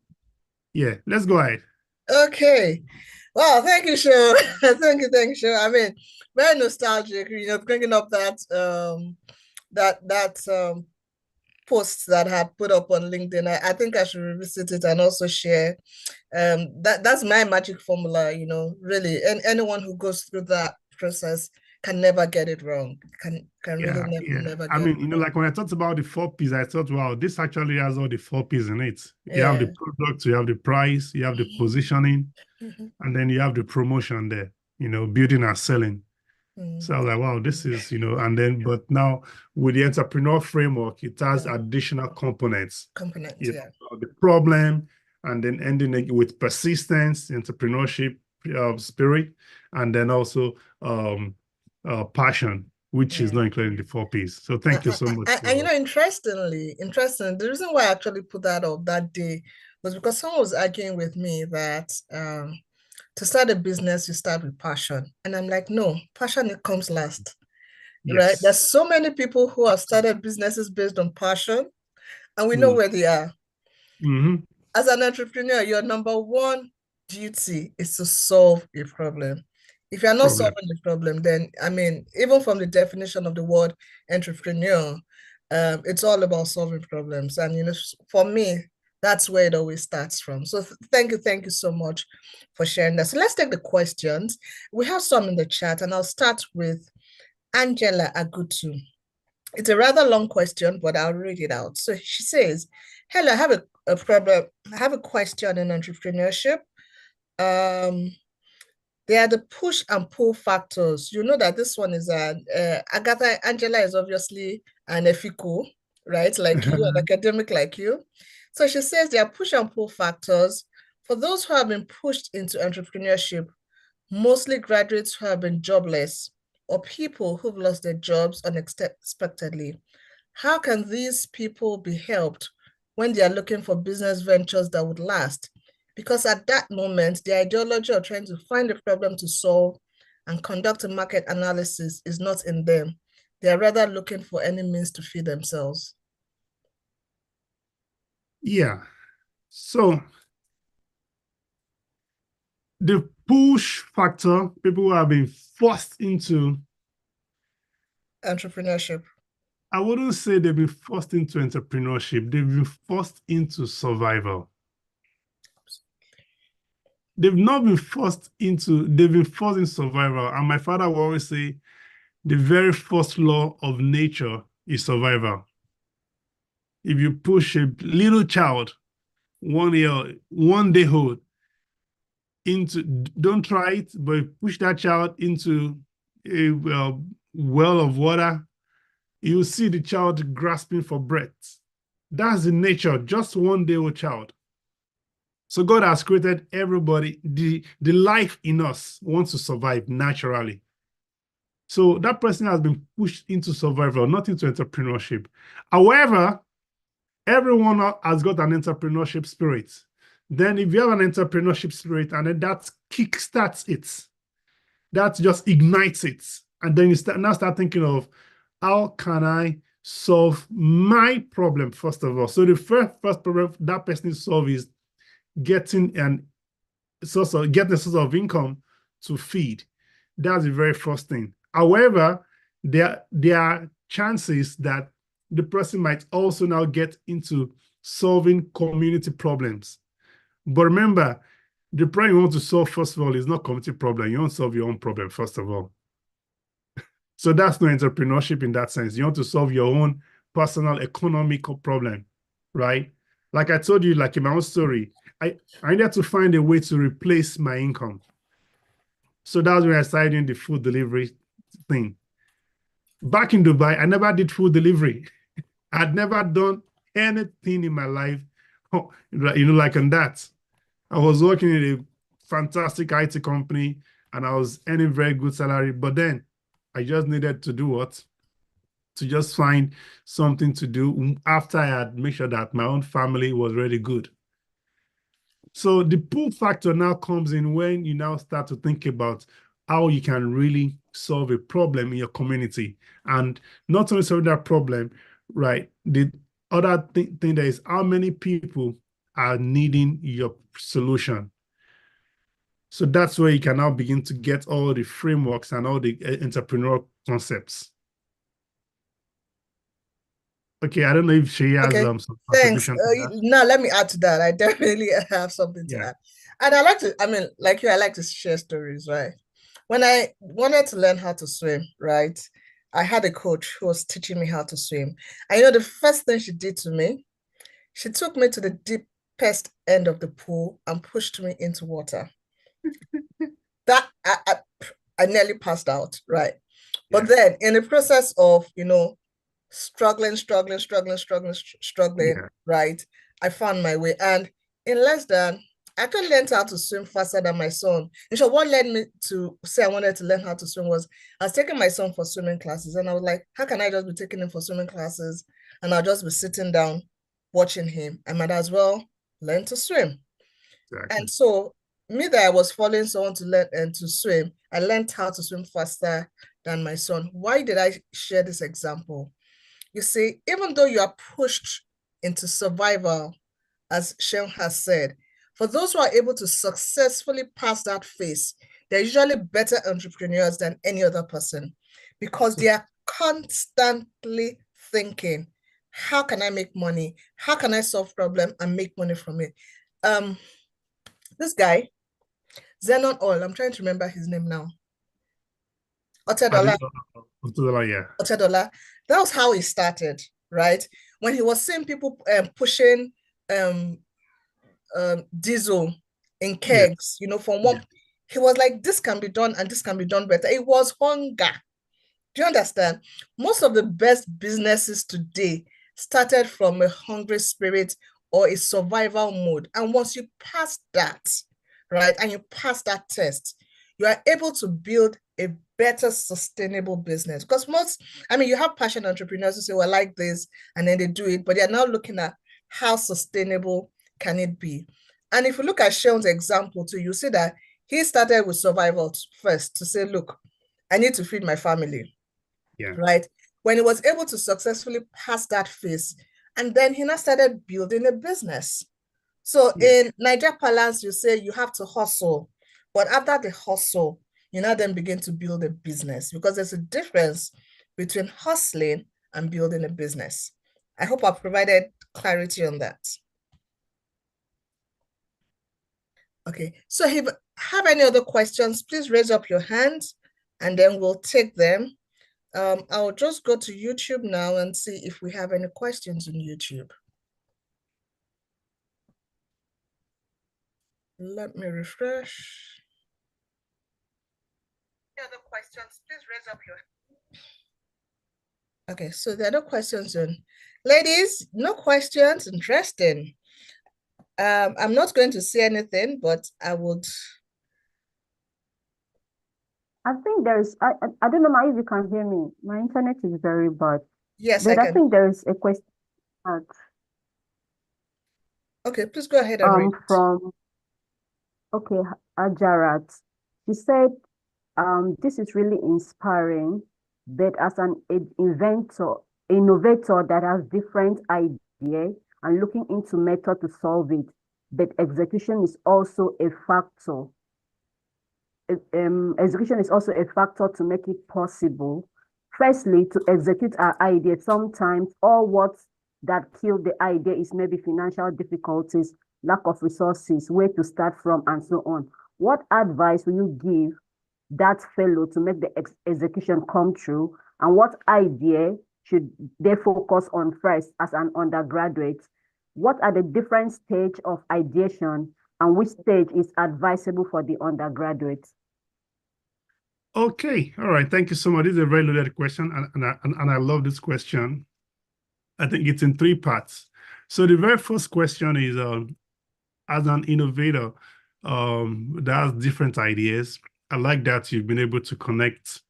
go ahead. Okay. Wow, thank you, Sho. Thank you, Sho. I mean, very nostalgic, bringing up that posts that I had put up on LinkedIn. I think I should revisit it and also share. That's my magic formula, really. And anyone who goes through that process can never get it wrong. Can really never get I mean, it wrong. like when I talked about the 4 Ps, I thought, wow, this actually has all the 4 Ps in it. You Yeah. have the product, you have the price, you have the positioning, and then you have the promotion there, building and selling. So I was like, wow, this is, and then, but now with the entrepreneur framework, it has additional components. The problem, and then ending it with persistence, entrepreneurship spirit, and then also passion, which is not included in the 4 Ps. So thank you so much. And interestingly, the reason why I actually put that up that day was because someone was arguing with me that to start a business, you start with passion. And I'm like, no, passion, it comes last, right? There's so many people who have started businesses based on passion, and we know where they are. As an entrepreneur, your number one duty is to solve a problem. If you're not solving the problem, then, I mean, even from the definition of the word entrepreneur, it's all about solving problems. And, for me, that's where it always starts from. So thank you so much for sharing that. So let's take the questions. We have some in the chat, and I'll start with Angela Agutu. It's a rather long question, but I'll read it out. So she says, hello, I have a problem. I have a question in entrepreneurship. There are the push and pull factors. You know that this one is Agatha. Angela is obviously an EFICO, right? Like you, an academic like you. So she says there are push and pull factors. For those who have been pushed into entrepreneurship, mostly graduates who have been jobless or people who've lost their jobs unexpectedly. How can these people be helped when they are looking for business ventures that would last? Because at that moment, the ideology of trying to find a problem to solve and conduct a market analysis is not in them. They are rather looking for any means to feed themselves. Yeah. So the push factor, people who have been forced into entrepreneurship. I wouldn't say they've been forced into entrepreneurship. They've been forced into survival. They've not been forced into, they've been forced in survival. And my father will always say, the very first law of nature is survival. If you push a little child one day old into, don't try it, but push that child into a well of water, you see the child grasping for breath. That's the nature, just one day old child. So God has created everybody. The life in us wants to survive naturally. So that person has been pushed into survival, not into entrepreneurship. However, everyone has got an entrepreneurship spirit. Then if you have an entrepreneurship spirit and then that kickstarts it, that just ignites it. And then you start thinking of, how can I solve my problem, first of all? So the first problem that person needs to solve is getting a source of income to feed. That's the very first thing. However, there are chances that the person might also now get into solving community problems. But remember, the problem you want to solve, first of all, is not community problem. You want to solve your own problem, first of all. So that's no entrepreneurship in that sense. You want to solve your own personal economical problem, right? Like I told you, like in my own story, I needed to find a way to replace my income. So that's when I started doing the food delivery thing. Back in Dubai, I never did food delivery. I'd never done anything in my life, like on that. I was working in a fantastic IT company and I was earning very good salary. But then I just needed to do what? To just find something to do after I had made sure that my own family was really good. So the pull factor now comes in when you now start to think about how you can really solve a problem in your community. And not only solve that problem, right? The other thing there is how many people are needing your solution. So that's where you can now begin to get all the frameworks and all the entrepreneurial concepts. Okay, I don't know if she has some thanks. contribution to that. Now let me add to that. I definitely have something to add. And I like to, like you, I like to share stories, right? When I wanted to learn how to swim, right? I had a coach who was teaching me how to swim. And the first thing she did to me, she took me to the deepest end of the pool and pushed me into water. That I nearly passed out, right? But then in the process of, struggling, right? I found my way. And in less than, I actually learned how to swim faster than my son. And so what led me to say I wanted to learn how to swim was I was taking my son for swimming classes. And I was like, how can I just be taking him for swimming classes? And I'll just be sitting down watching him. I might as well learn to swim. Exactly. And so me that I was following someone to learn and to swim, I learned how to swim faster than my son. Why did I share this example? You see, even though you are pushed into survival, as Seun has said, for those who are able to successfully pass that phase, they're usually better entrepreneurs than any other person because they are constantly thinking, how can I make money? How can I solve problem and make money from it? This guy, Zenon Oil, I'm trying to remember his name now. Otedola. Yeah. Otedola. That was how he started, right? When he was seeing people pushing diesel in kegs, from one, he was like, this can be done and this can be done better. It was hunger. Do you understand? Most of the best businesses today started from a hungry spirit or a survival mode. And once you pass that, right, and you pass that test, you are able to build a better sustainable business. Because you have passionate entrepreneurs who say, well, I like this, and then they do it, but they're now looking at how sustainable can it be. And if you look at Seun's example too, you see that he started with survival first to say, look, I need to feed my family. Yeah. Right? When he was able to successfully pass that phase, and then he now started building a business. So in Niger parlance, you say you have to hustle, but after the hustle, you now then begin to build a business because there's a difference between hustling and building a business. I hope I've provided clarity on that. Okay, so if you have any other questions, please raise up your hands and then we'll take them. I'll just go to YouTube now and see if we have any questions on YouTube. Let me refresh. Any other questions? Please raise up your hand. Okay, so there are no questions on. Ladies, no questions. Interesting. I'm not going to say anything, but I would. I think there's, I don't know Ma, if you can hear me. My internet is very bad. Yes, But I I can. think there's a question Okay, please go ahead and read. from, okay, Ajarat. She said, this is really inspiring, but as an innovator that has different ideas and looking into method to solve it, but execution is also a factor. Execution is also a factor to make it possible. Firstly, to execute our idea, sometimes all what that killed the idea is maybe financial difficulties, lack of resources, where to start from, and so on. What advice will you give that fellow to make the execution come true? And what idea should they focus on first as an undergraduate? What are the different stages of ideation, and which stage is advisable for the undergraduate? Okay, all right. Thank you so much. This is a very loaded question, and I love this question. I think it's in three parts. So the very first question is, as an innovator that has different ideas, I like that you've been able to connect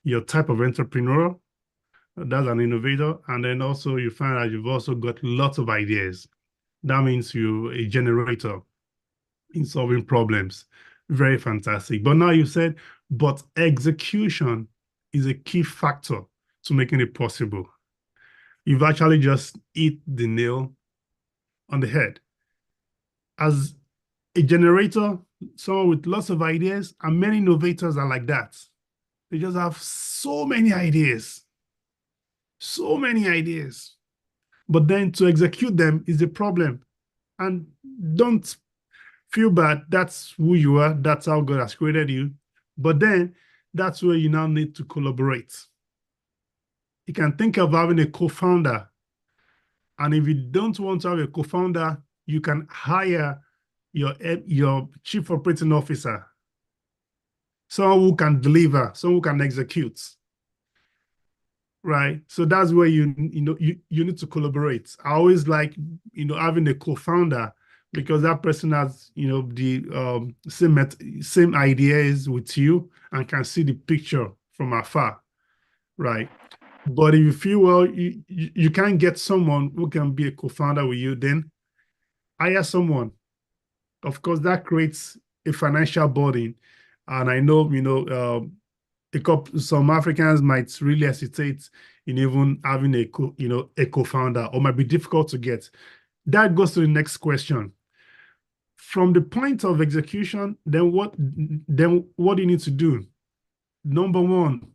your type of entrepreneur, that's an innovator, and then also you find that you've also got lots of ideas. That means you're a generator in solving problems. Very fantastic. But now you said, but execution is a key factor to making it possible. You've actually just hit the nail on the head. As a generator, someone with lots of ideas, and many innovators are like that. They just have so many ideas. So many ideas. But then to execute them is a problem. And don't feel bad. That's who you are. That's how God has created you. But then that's where you now need to collaborate. You can think of having a co-founder. And if you don't want to have a co-founder, you can hire your chief operating officer, someone who can deliver, someone who can execute. Right. So that's where you need to collaborate. I always like, having a co-founder, because that person has, the same ideas with you and can see the picture from afar. Right. But if you feel, well, you can't get someone who can be a co-founder with you, then hire someone. Of course, that creates a financial burden. And I know, some Africans might really hesitate in even having a co-founder, or might be difficult to get. That goes to the next question. From the point of execution, then what do you need to do? Number one,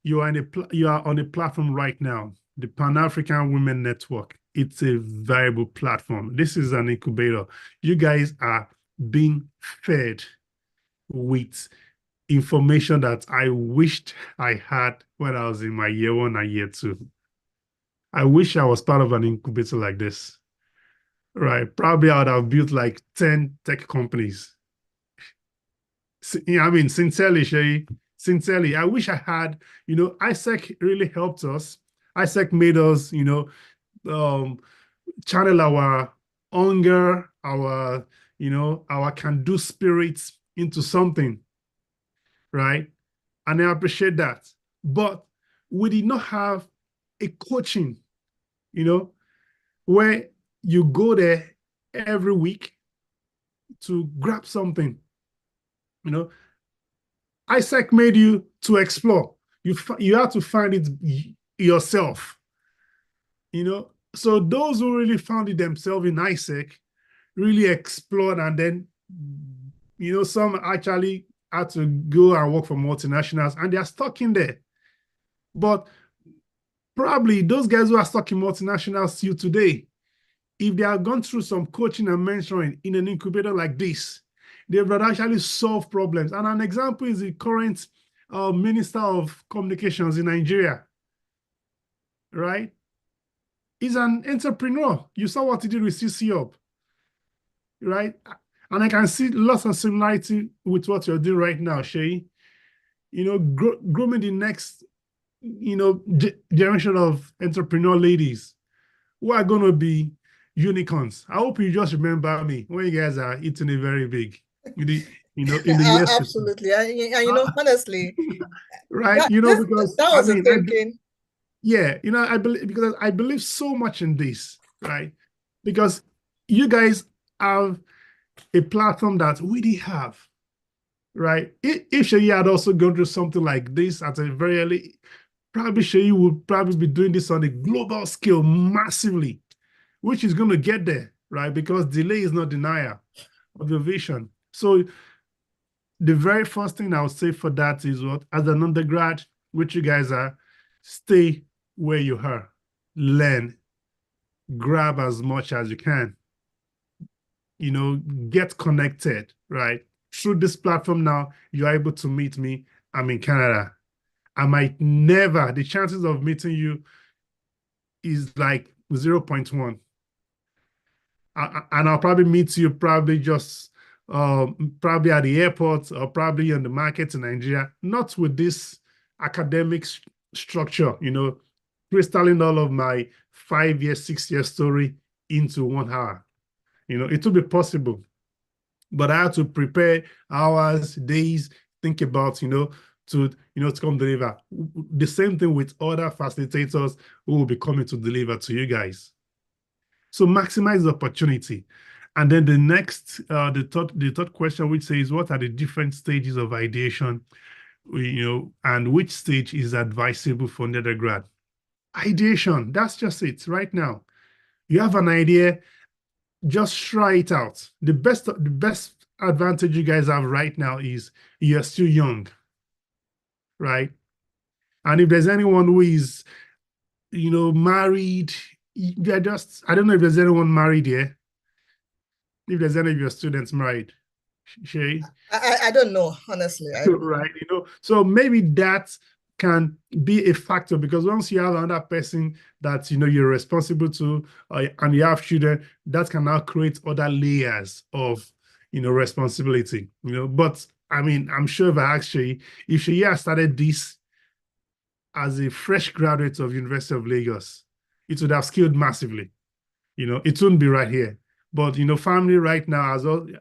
you are on a platform right now, the Pan-African Women Network. It's a viable platform. This is an incubator. You guys are being fed with information that I wished I had when I was in my year one and year two. I wish I was part of an incubator like this. Right. Probably I would have built like 10 tech companies. I mean, sincerely, Shay, sincerely, I wish I had, ISEC really helped us. ISEC made us, channel our hunger, our can-do spirits into something, right? And I appreciate that. But we did not have a coaching, where you go there every week to grab something. ISEC made you to explore. You have to find it yourself. So those who really found it themselves in ISEC really explored, and then, some actually had to go and work for multinationals, and they are stuck in there. But probably those guys who are stuck in multinationals still today, if they have gone through some coaching and mentoring in an incubator like this, they would actually solve problems. And an example is the current Minister of Communications in Nigeria, right? He's an entrepreneur. You saw what he did with CC Hub, right? And I can see lots of similarity with what you're doing right now, Shay. You know, grooming the next, you know, generation of entrepreneur ladies who are going to be unicorns. I hope you just remember me when you guys are eating it very big, in the years to come. Absolutely. And you know, honestly, right? You know, because that I was the mean, thinking. yeah, you know, I believe so much in this, right? Because you guys have a platform that we didn't have, right? If Shay had also gone through something like this at a very early, probably Shay would probably be doing this on a global scale massively, which is going to get there, right? Because delay is not denial of your vision. So the very first thing I would say for that is what, as an undergrad, which you guys are, stay where you are, learn, grab as much as you can, you know, get connected, right? Through this platform now, you're able to meet me. I'm in Canada. I might never, the chances of meeting you is like 0.1. And I'll probably meet you probably just probably at the airport or probably on the market in Nigeria, not with this academic structure, you know, crystalling all of my 5 year, 6 year story into 1 hour. You know, it will be possible, but I had to prepare hours, days, think about, you know, to come deliver. The same thing with other facilitators who will be coming to deliver to you guys. So maximize the opportunity. And then the next, the third question, which says, what are the different stages of ideation, you know, and which stage is advisable for undergrad? Ideation, that's just it right now. You have an idea, just try it out. The best advantage you guys have right now is you're still young, right? And if there's anyone who is, you know, married, they're just, I don't know if there's anyone married here. If there's any of your students married, Shay? I don't know, honestly. Right, you know, so maybe that can be a factor, because once you have another person that, you know, you're responsible to, and you have children, that can now create other layers of, you know, responsibility, you know. But I mean, I'm sure if I asked Shay, if Shay had started this as a fresh graduate of University of Lagos, it would have scaled massively. You know, it wouldn't be right here. But, you know, family right now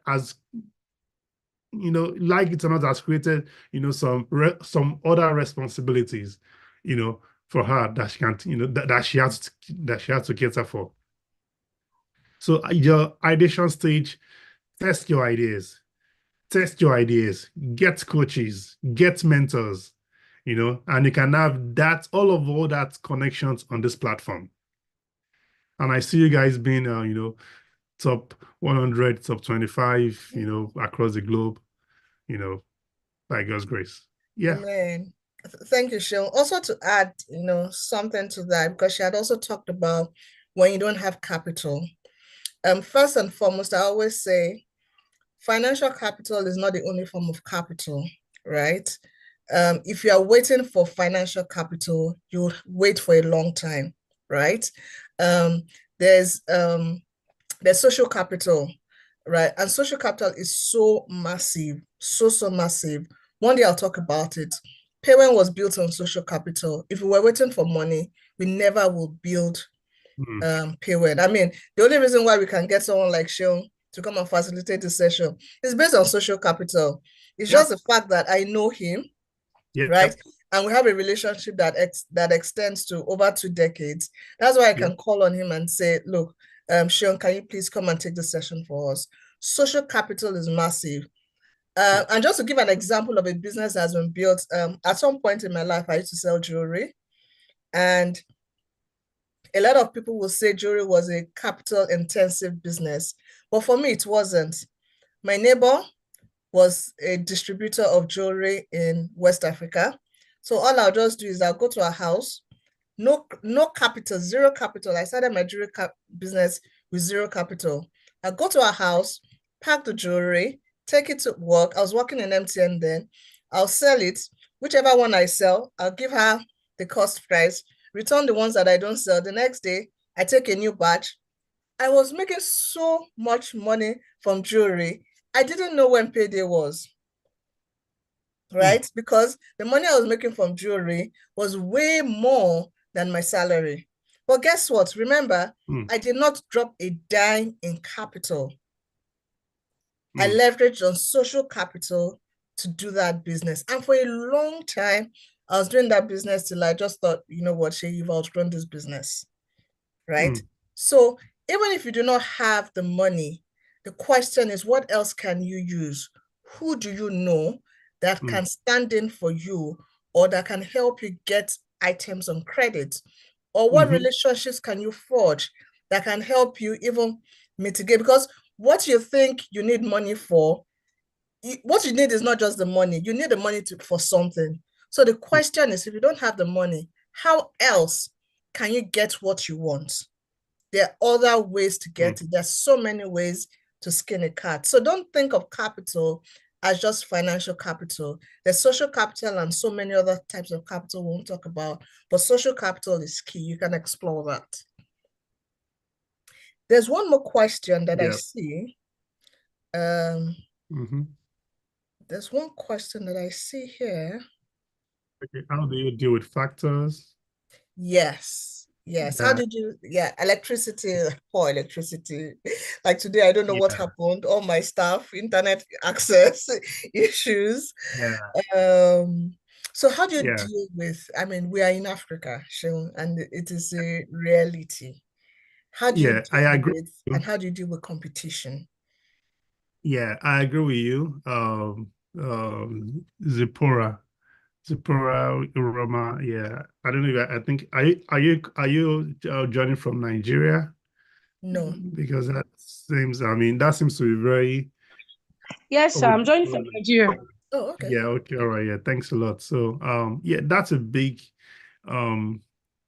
as you know, like it or not, has created, you know, some other responsibilities, you know, for her that she can't, you know, that she has to cater for. So your ideation stage, test your ideas, get coaches, get mentors, you know, and you can have that, all that connections on this platform. And I see you guys being, you know, top 100, top 25, you know, across the globe, you know, by God's grace. Yeah. Amen. Thank you, Sean. Also to add, you know, something to that, because she had also talked about when you don't have capital. First and foremost, I always say financial capital is not the only form of capital, right? If you are waiting for financial capital, you'll wait for a long time, right? There's social capital, right? And social capital is so massive, so massive. One day I'll talk about it. Payment was built on social capital. If we were waiting for money, we never will build Payment. I mean, the only reason why we can get someone like Sean to come and facilitate the session is based on social capital. It's just the fact that I know him, right? And we have a relationship that extends to over 2 decades. That's why I can call on him and say, look, Sean, can you please come and take the session for us? Social capital is massive. And just to give an example of a business that has been built, at some point in my life, I used to sell jewelry. And a lot of people will say jewelry was a capital-intensive business. But for me, it wasn't. My neighbor was a distributor of jewelry in West Africa. So all I'll just do is I'll go to her house, no capital, zero capital. I started my jewelry business with zero capital. I'll go to her house, pack the jewelry, take it to work. I was working in MTN then. I'll sell it. Whichever one I sell, I'll give her the cost price, return the ones that I don't sell. The next day, I take a new batch. I was making so much money from jewelry I didn't know when payday was, right? Because the money I was making from jewelry was way more than my salary. But guess what? Remember, I did not drop a dime in capital. I leveraged on social capital to do that business. And for a long time, I was doing that business till I just thought, you know what, Shay, you've outgrown this business, right? So even if you do not have the money, the question is, what else can you use? Who do you know that can stand in for you or that can help you get items on credit? Or what relationships can you forge that can help you even mitigate? Because what you think you need money for, what you need is not just the money. You need the money for something. So the question is, if you don't have the money, how else can you get what you want? There are other ways to get it. There's so many ways to skin a cat. So don't think of capital as just financial capital. There's social capital and so many other types of capital we won't talk about, but social capital is key. You can explore that. There's one more question that I see. There's one question that I see here. Okay, how do you deal with factors? Yes. How did you, electricity, poor electricity. Like today, I don't know what happened. All my stuff, internet access issues. So how do you deal with, I mean, we are in Africa, Seun, and it is a reality. How do you deal with it, and how do you deal with competition? Yeah, I agree with you. Zipporah, Roma. Yeah, I don't know. I think are you joining from Nigeria? No, because that seems. I mean, that seems to be very. Yes, sir. I'm joining from Nigeria. Oh, okay. Yeah. Okay. All right. Yeah. Thanks a lot. So, yeah, that's a big,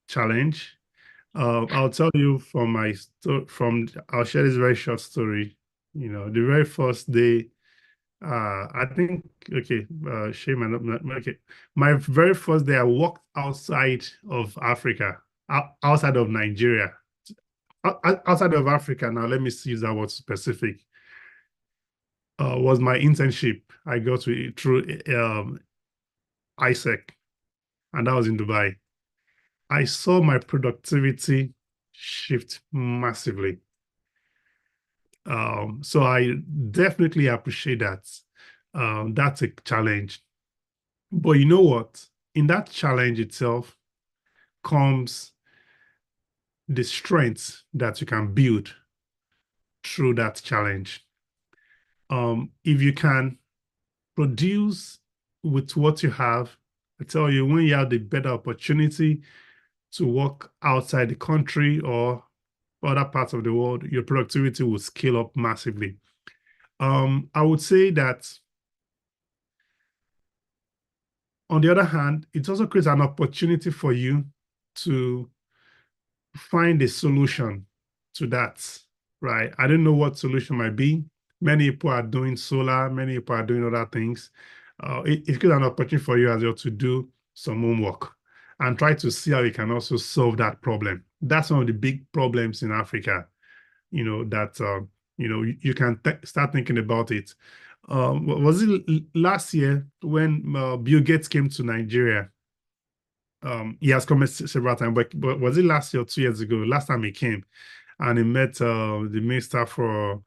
challenge. I'll tell you from my I'll share this very short story. You know, the very first day. I think, okay, shame, okay. My very first day, I walked outside of Africa, outside of Nigeria, outside of Africa. Now, let me use that word specific. Was my internship. I got through ISEC, and that was in Dubai. I saw my productivity shift massively. So I definitely appreciate that. That's a challenge. But you know what? In that challenge itself comes the strength that you can build through that challenge. If you can produce with what you have, I tell you, when you have the better opportunity to work outside the country or other parts of the world, your productivity will scale up massively. I would say that on the other hand, it also creates an opportunity for you to find a solution to that, right? I don't know what solution might be. Many people are doing solar, many people are doing other things. It creates an opportunity for you as well to do some homework and try to see how you can also solve that problem. That's one of the big problems in Africa, you know, that, you know, you can start thinking about it. Was it last year when Bill Gates came to Nigeria? He has come several times, but was it last year or 2 years ago? Last time he came and he met the Minister for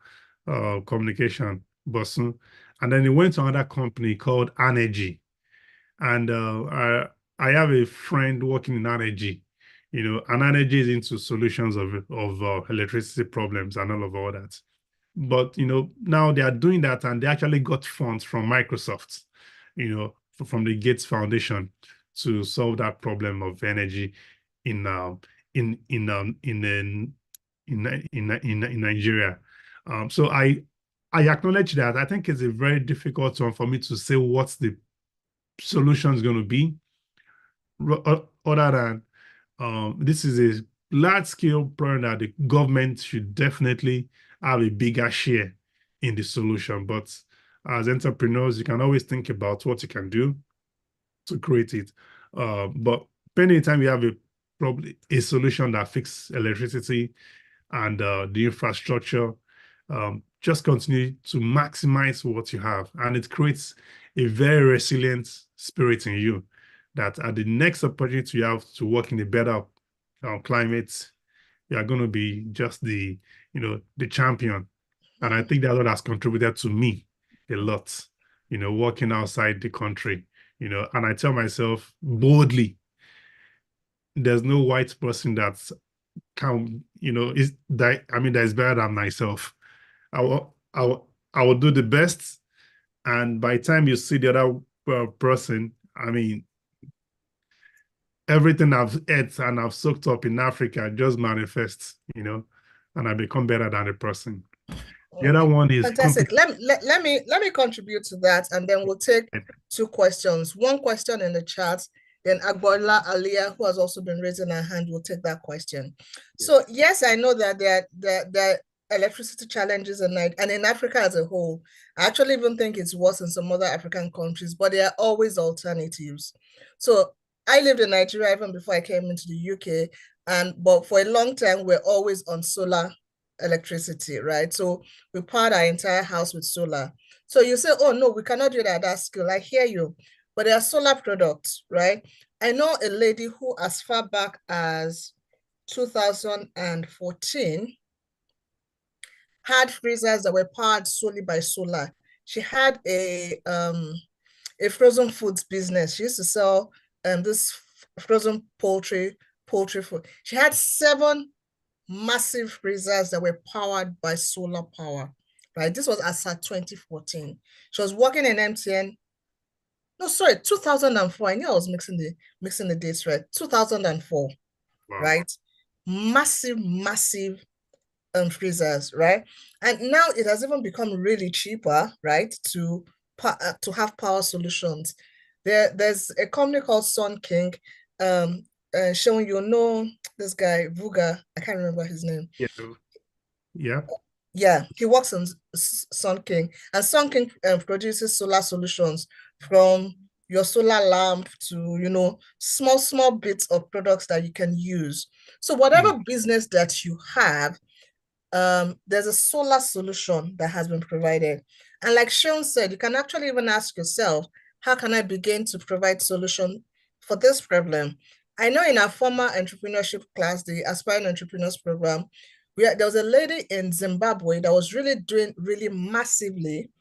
Communication, Bosun, and then he went to another company called Anergy. And I have a friend working in Anergy, you know, and Anergy is into solutions of electricity problems and all that. But, you know, now they are doing that and they actually got funds from Microsoft, you know, from the Gates Foundation to solve that problem of energy in Nigeria. So I acknowledge that. I think it's a very difficult one for me to say what's the solution is going to be, other than this is a large-scale problem that the government should definitely have a bigger share in the solution. But as entrepreneurs, you can always think about what you can do to create it. But anytime you have a solution that fixes electricity and the infrastructure, just continue to maximize what you have. And it creates a very resilient spirit in you that at the next opportunity you have to work in a better climate, you are going to be just the champion. And I think that's what has contributed to me a lot, working outside the country, and I tell myself boldly, there's no white person that can, that is better than myself. I will do the best. And by the time you see the other person, everything I've ate and I've soaked up in Africa just manifests, and I become better than a person. The other one is fantastic. Let me contribute to that, and then we'll take 2 questions. One question in the chat, then Agbola Aliyah, who has also been raising her hand, will take that question. Yes. So yes, I know that there are electricity challenges and in Africa as a whole. I actually even think it's worse in some other African countries, but there are always alternatives. So I lived in Nigeria even before I came into the UK, but for a long time we're always on solar electricity, right? So we powered our entire house with solar. So you say, oh no, we cannot do that at that scale. I hear you, but there are solar products, right? I know a lady who, as far back as 2014, had freezers that were powered solely by solar. She had a frozen foods business. She used to sell this frozen poultry food. She had 7 massive freezers that were powered by solar power, right? This was as at 2014. She was working in MTN. No, sorry, 2004. I knew I was mixing the dates, right? 2004, wow. Right? Massive freezers, right? And now it has even become really cheaper, right, to have power solutions. There's a company called Sun King, showing this guy Vuga, I can't remember his name. Yeah, he works on Sun King, and Sun King produces solar solutions, from your solar lamp to small bits of products that you can use. So whatever business that you have, there's a solar solution that has been provided. And like Sean said, you can actually even ask yourself, how can I begin to provide solution for this problem? I know in our former entrepreneurship class, the Aspiring Entrepreneurs Program, there was a lady in Zimbabwe that was really doing really massively,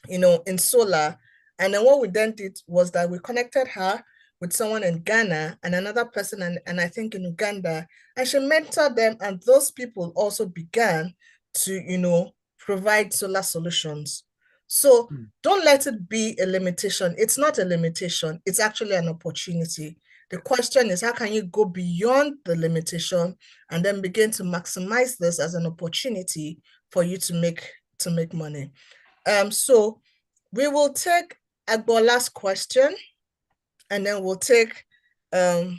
in solar. And then what we then did was that we connected her with someone in Ghana and another person, and I think in Uganda, and she mentored them, and those people also began to, provide solar solutions. So don't let it be a limitation. It's not a limitation. It's actually an opportunity. The question is, how can you go beyond the limitation and then begin to maximize this as an opportunity for you to make money? So we will take Agbola's question, and then we'll take the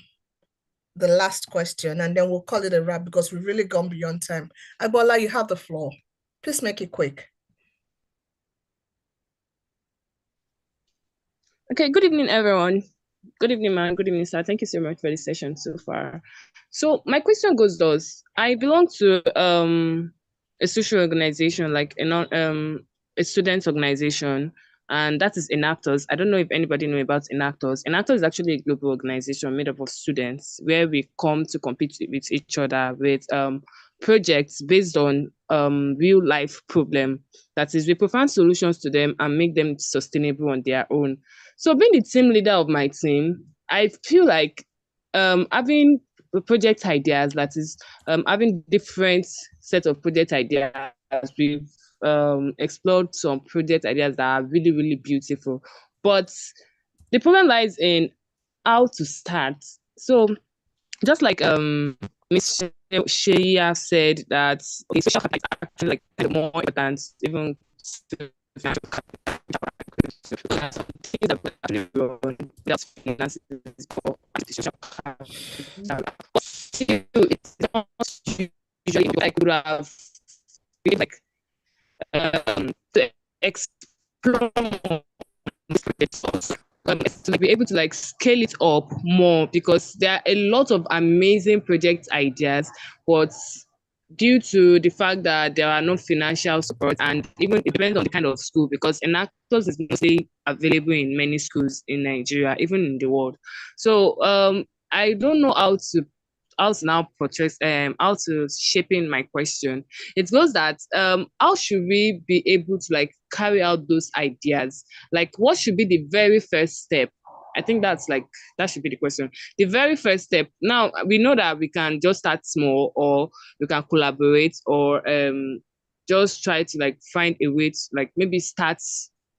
last question, and then we'll call it a wrap because we've really gone beyond time. Agbola, you have the floor. Please make it quick. Okay, good evening, everyone. Good evening, ma'am. Good evening, sir. Thank you so much for the session so far. So my question goes thus. I belong to a social organization, like a student organization, and that is Enactors. I don't know if anybody knows about Enactors. Enactors is actually a global organization made up of students where we come to compete with each other with projects based on real life problem. That is, we provide solutions to them and make them sustainable on their own. So being the team leader of my team, I feel like having project ideas, that is, having different set of project ideas. We've explored some project ideas that are really, really beautiful. But the problem lies in how to start. So just like Ms. Shea said that social capital is actually like more important, even financial capital. Things that actually run that's finances for social capital. But still, it's not usually like would have really like to explore more to be able to like scale it up more, because there are a lot of amazing project ideas, but due to the fact that there are no financial support, and even it depends on the kind of school, because Enactus is mostly available in many schools in Nigeria, even in the world. So I don't know how to now portray how to shaping my question. It goes that how should we be able to like carry out those ideas? Like what should be the very first step? I think that should be the question. The very first step. Now we know that we can just start small, or we can collaborate, or just try to like find a way to like maybe start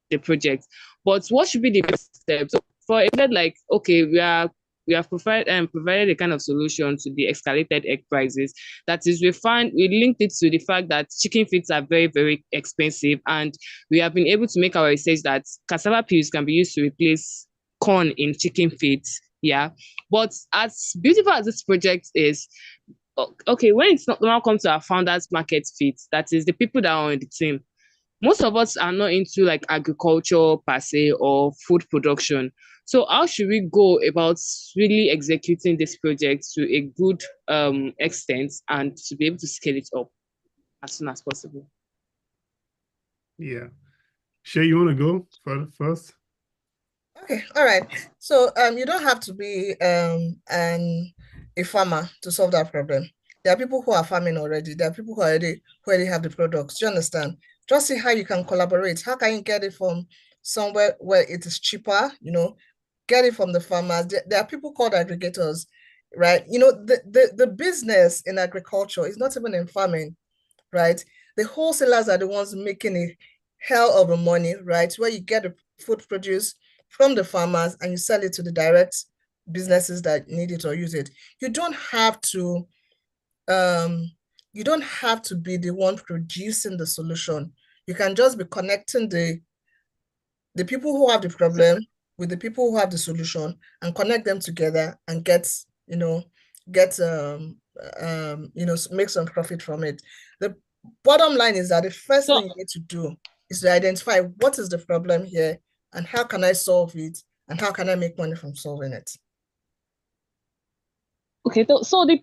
the project. But what should be the first step? So for a project like, okay, we have provided a kind of solution to the escalated egg prices. That is, we linked it to the fact that chicken feeds are very, very expensive, and we have been able to make our research that cassava peels can be used to replace corn in chicken feeds. Yeah, but as beautiful as this project is, okay, when it's not now come to our founders market fit, that is the people that are on the team, most of us are not into like agriculture per se or food production. So how should we go about really executing this project to a good extent and to be able to scale it up as soon as possible? Yeah. Shay, you want to go first? Okay, all right. So you don't have to be a farmer to solve that problem. There are people who are farming already. There are people who already have the products. Do you understand? Just see how you can collaborate. How can you get it from somewhere where it is cheaper, get it from the farmers. There are people called aggregators, right? The business in agriculture is not even in farming, right? The wholesalers are the ones making a hell of a money, right? Where you get the food produce from the farmers and you sell it to the direct businesses that need it or use it. You don't have to be the one producing the solution. You can just be connecting the people who have the problem with the people who have the solution and connect them together and make some profit from it. The bottom line is that the first thing you need to do is to identify what is the problem here and how can I solve it and how can I make money from solving it. Okay, so the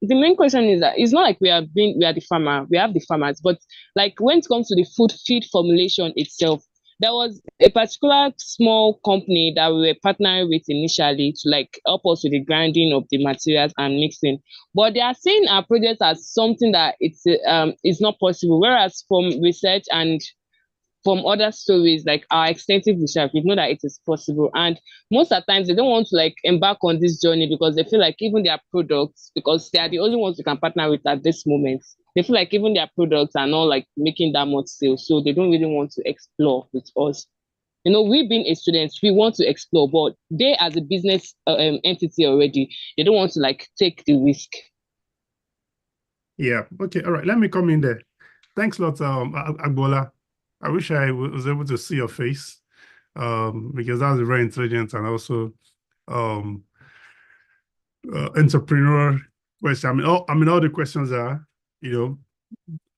main question is that it's not like we are the farmer, we have the farmers, but like when it comes to the food feed formulation itself, there was a particular small company that we were partnering with initially to like help us with the grinding of the materials and mixing. But they are seeing our project as something that it's not possible. Whereas from research and from other stories, like our extensive research, we know that it is possible. And most of the times they don't want to like embark on this journey because they feel like even their products, because they are the only ones we can partner with at this moment, they feel like even their products are not like making that much sales. So they don't really want to explore with us. We being a student, we want to explore, but they as a business entity already, they don't want to like take the risk. Yeah. Okay. All right. Let me come in there. Thanks a lot, Agbola. I wish I was able to see your face, because that was very intelligent and also entrepreneur question. I mean, all the questions are,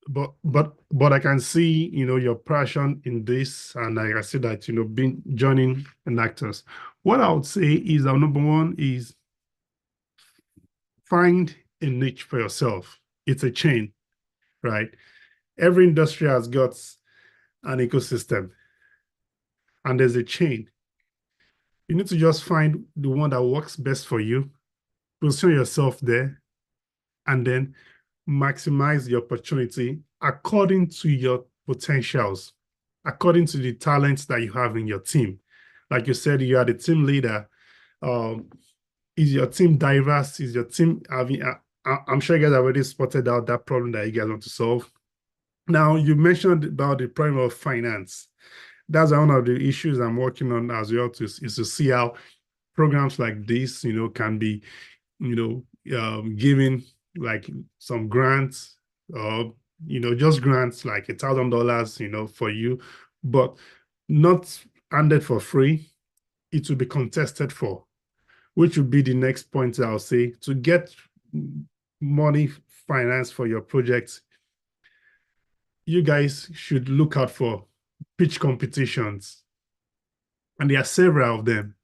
but I can see, your passion in this, and like I said that, joining Enactus. What I would say is that number one is find a niche for yourself. It's a chain, right? Every industry has got an ecosystem, and there's a chain. You need to just find the one that works best for you, position yourself there, and then maximize the opportunity according to your potentials, according to the talents that you have in your team. Like you said, you are the team leader. Is your team diverse? Is your team having, I'm sure you guys already spotted out that problem that you guys want to solve. Now, you mentioned about the problem of finance. That's one of the issues I'm working on as well, is to see how programs like this, can be, giving like some grants, or, just grants like $1,000, for you, but not handed for free. It will be contested for, which would be the next point I'll say. To get money finance for your projects, you guys should look out for pitch competitions. And there are several of them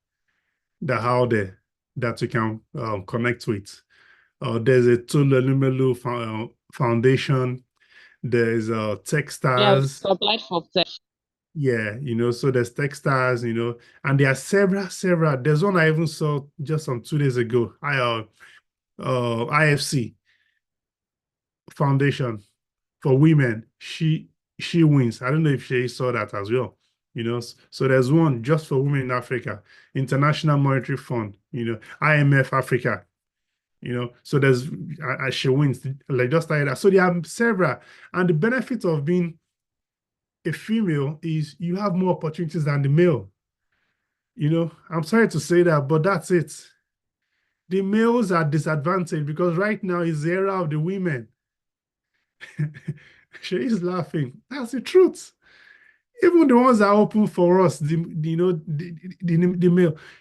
that are out there that you can connect with. There's a Tolu Elumelu Foundation. There's Yeah, Techstars. we applied for tech. Yeah, so there's Techstars, and there are several. There's one I even saw just some 2 days ago. IFC Foundation for women. She wins. I don't know if she saw that as well. So there's one just for women in Africa, International Monetary Fund, IMF Africa, so there's she wins, like just like that. So there are several, and the benefit of being a female is you have more opportunities than the male. I'm sorry to say that, but that's it. The males are disadvantaged because right now is the era of the women. She is laughing. That's the truth. Even the ones that are open for us, the male,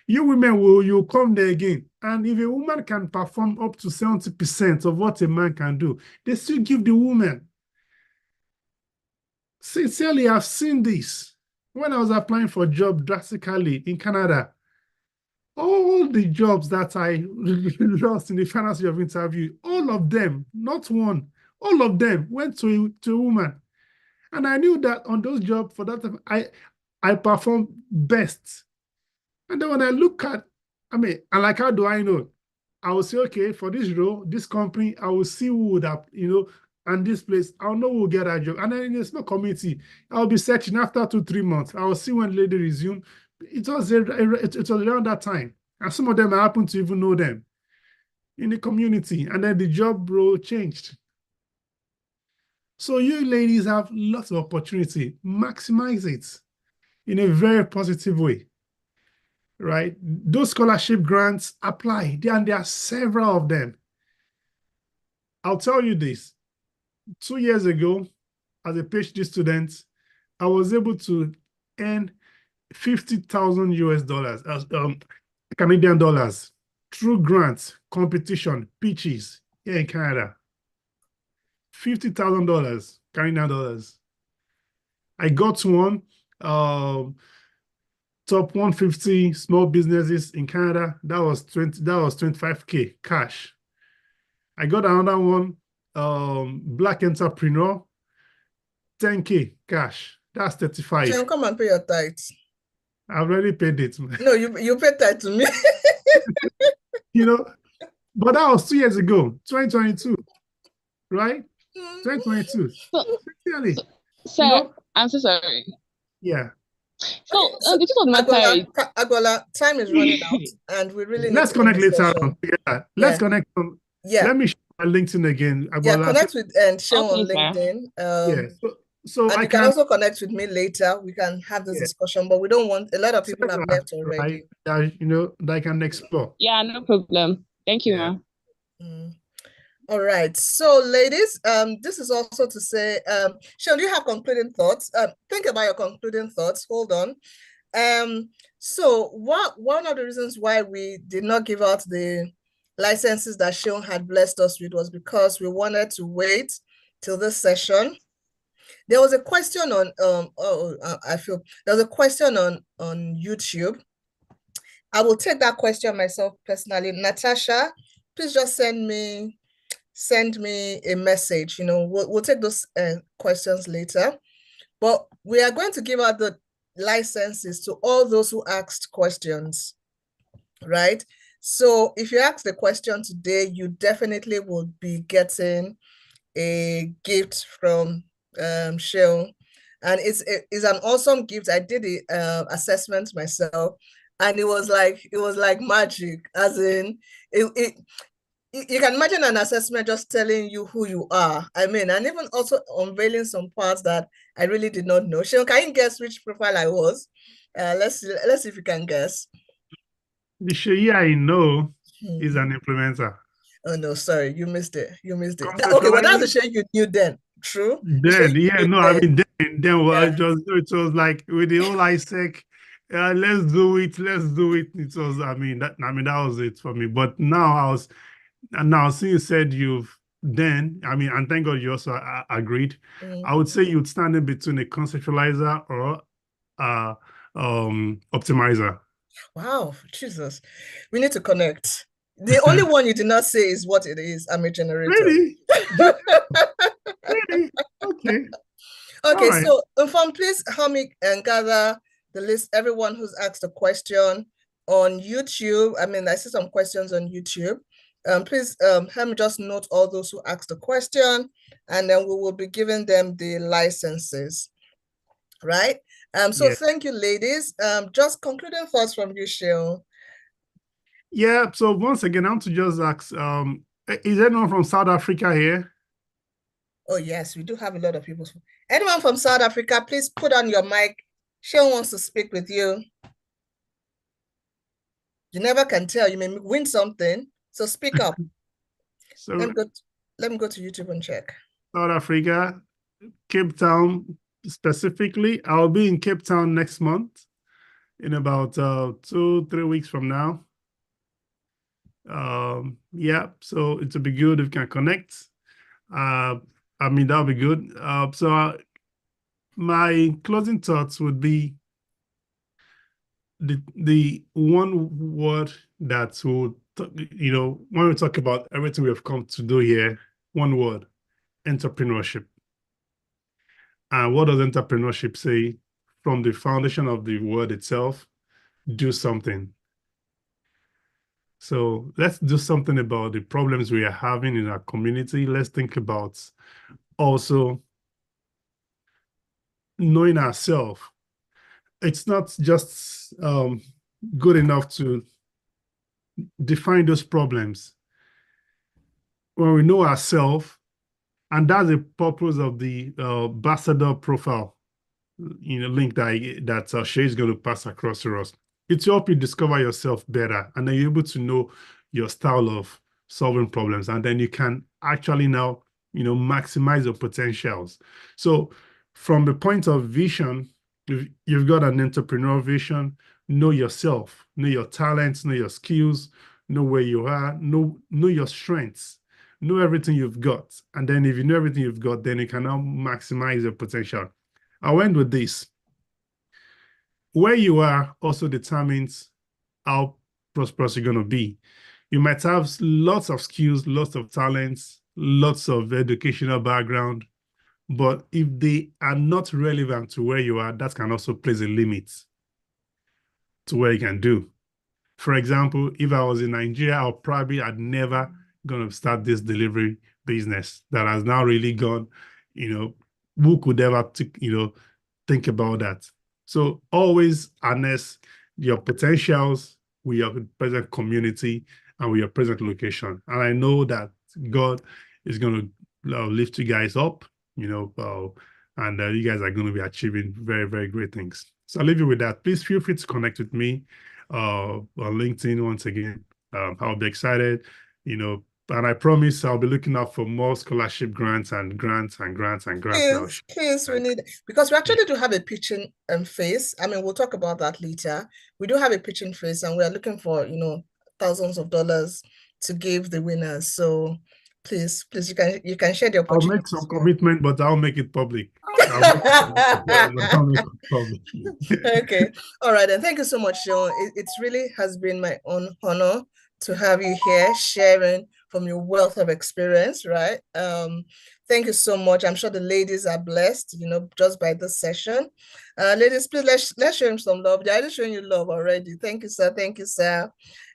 you women you'll come there again. And if a woman can perform up to 70% of what a man can do, they still give the woman. Sincerely, I've seen this. When I was applying for a job drastically in Canada, all the jobs that I lost in the final stage of interview, all of them, not one, all of them went to a woman. And I knew that on those jobs for that time, I performed best. And then when I look at, and like, how do I know? I will say, okay, for this role, this company, I will see who would have, and this place, I'll know who will get that job. And then in a small community, I'll be searching after 2-3 months. I will see when the lady resume. It was around that time. And some of them, I happen to even know them in the community. And then the job role changed. So you ladies have lots of opportunity. Maximize it in a very positive way, right? Those scholarship grants apply, and there are several of them. I'll tell you this. 2 years ago, as a PhD student, I was able to earn 50,000 US dollars, Canadian dollars, through grants, competition, pitches here in Canada. $50,000 Canadian dollars. I got one, top 150 small businesses in Canada. That was 25K cash. I got another one, Black Entrepreneur, 10K cash. That's 35. Sean, come and pay your tithes. I've already paid it. No, you paid tithe to me. But that was 2 years ago, 2022, right? 2022. Sincerely. Sir, I'm so sorry. Yeah. So the truth of the matter is, Agbola, time is running out, and we really need Let's to connect later session. on. Yeah. Let's connect on. Yeah. Let me share my LinkedIn again. Yeah, connect with Sean on Okay, LinkedIn. Yeah. So and I you can also connect with me later. We can have this discussion, but we don't want a lot of people have left already. That I can explore. Yeah, no problem. Thank you, Yeah. ma'am. All right. So, ladies, this is also to say, Sean, do you have concluding thoughts? Think about your concluding thoughts. Hold on. So one of the reasons why we did not give out the licenses that Sean had blessed us with was because we wanted to wait till this session. There was a question on there was a question on YouTube. I will take that question myself personally. Natasha, please just send me a message. We'll take those questions later. But we are going to give out the licenses to all those who asked questions, right? So if you ask the question today, you definitely will be getting a gift from Sean, and it's an awesome gift. I did the assessment myself, and it was like magic. As in, you can imagine an assessment just telling you who you are. And even also unveiling some parts that I really did not know. Sean, can you guess which profile I was? Let's see if you can guess. The Sheyi I know is an implementer. Oh no, sorry, you missed it. Okay, well, that's the Sheyi you knew then. True. Then, yeah, no, I mean, then well, yeah. it was like with the whole ISEC, let's do it. It was, that was it for me. But now since you said and thank God you also agreed, I would say you'd stand in between a conceptualizer or optimizer. Wow, Jesus. We need to connect. The only one you did not say is what it is. I'm a generator. Really? Really? Okay. Okay, All right. so Inform, please help me and gather the list, everyone who's asked a question on YouTube. I mean, I see some questions on YouTube. Please help me just note all those who asked the question, and then we will be giving them the licenses, right? So Yeah. thank you, ladies. Just concluding thoughts from you, Sheol. Yeah. So once again, I want to just ask, is anyone from South Africa here? Oh, yes, we do have a lot of people. Anyone from South Africa, please put on your mic. Sheol wants to speak with you. You never can tell. You may win something. So speak up. So Let me go to YouTube and check. South Africa, Cape Town specifically. I'll be in Cape Town next month in about 2-3 weeks from now. Yeah, so it'll be good if we can connect. I mean, that'll be good. My closing thoughts would be the one word that will, when we talk about everything we have come to do here, one word: entrepreneurship. And what does entrepreneurship say? From the foundation of the word itself, do something. So let's do something about the problems we are having in our community. Let's think about also knowing ourselves. It's not just good enough to define those problems. When we know ourselves, and that's the purpose of the ambassador profile, link that Shay is going to pass across to us. It's to help you discover yourself better, and then you're able to know your style of solving problems, and then you can actually now, maximize your potentials. So from the point of vision, if you've got an entrepreneurial vision, know yourself, know your talents, know your skills, know where you are, know your strengths, know everything you've got. And then if you know everything you've got, then you can now maximize your potential. I'll end with this. Where you are also determines how prosperous you're going to be. You might have lots of skills, lots of talents, lots of educational background, but if they are not relevant to where you are, that can also place a limit to what you can do. For example, if I was in Nigeria, I'd never going to start this delivery business that has now really gone, who could ever, think about that? So always harness your potentials with your present community and with your present location. And I know that God is going to lift you guys up, and you guys are going to be achieving very, very great things. So I'll leave you with that. Please feel free to connect with me on LinkedIn once again. I'll be excited, and I promise I'll be looking out for more scholarship grants and grants. Please, we need, because we actually do have a pitching phase. I mean, we'll talk about that later. We do have a pitching phase, and we are looking for, thousands of dollars to give the winners. So please, you can share the opportunity. I'll make some commitment, but I'll make it public. I'll make it public. Okay. All right. And thank you so much, Sean. It really has been my own honor to have you here sharing from your wealth of experience, right? Thank you so much. I'm sure the ladies are blessed, just by this session. Ladies, please let's show him some love. They're already showing you love already. Thank you, sir. Thank you, sir.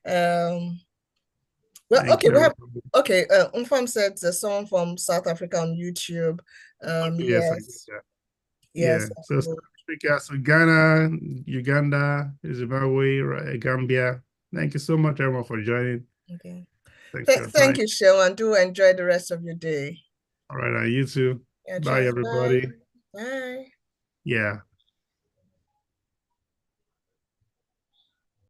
Well, okay, we have Umfam said there's someone from South Africa on YouTube. Yes. Yes. So South Africa, so Ghana, Uganda, Zimbabwe, right, Gambia. Thank you so much, everyone, for joining. Okay. Thank you, Sheol, and do enjoy the rest of your day. All right, you too. Yeah, bye, everybody. Bye. Yeah.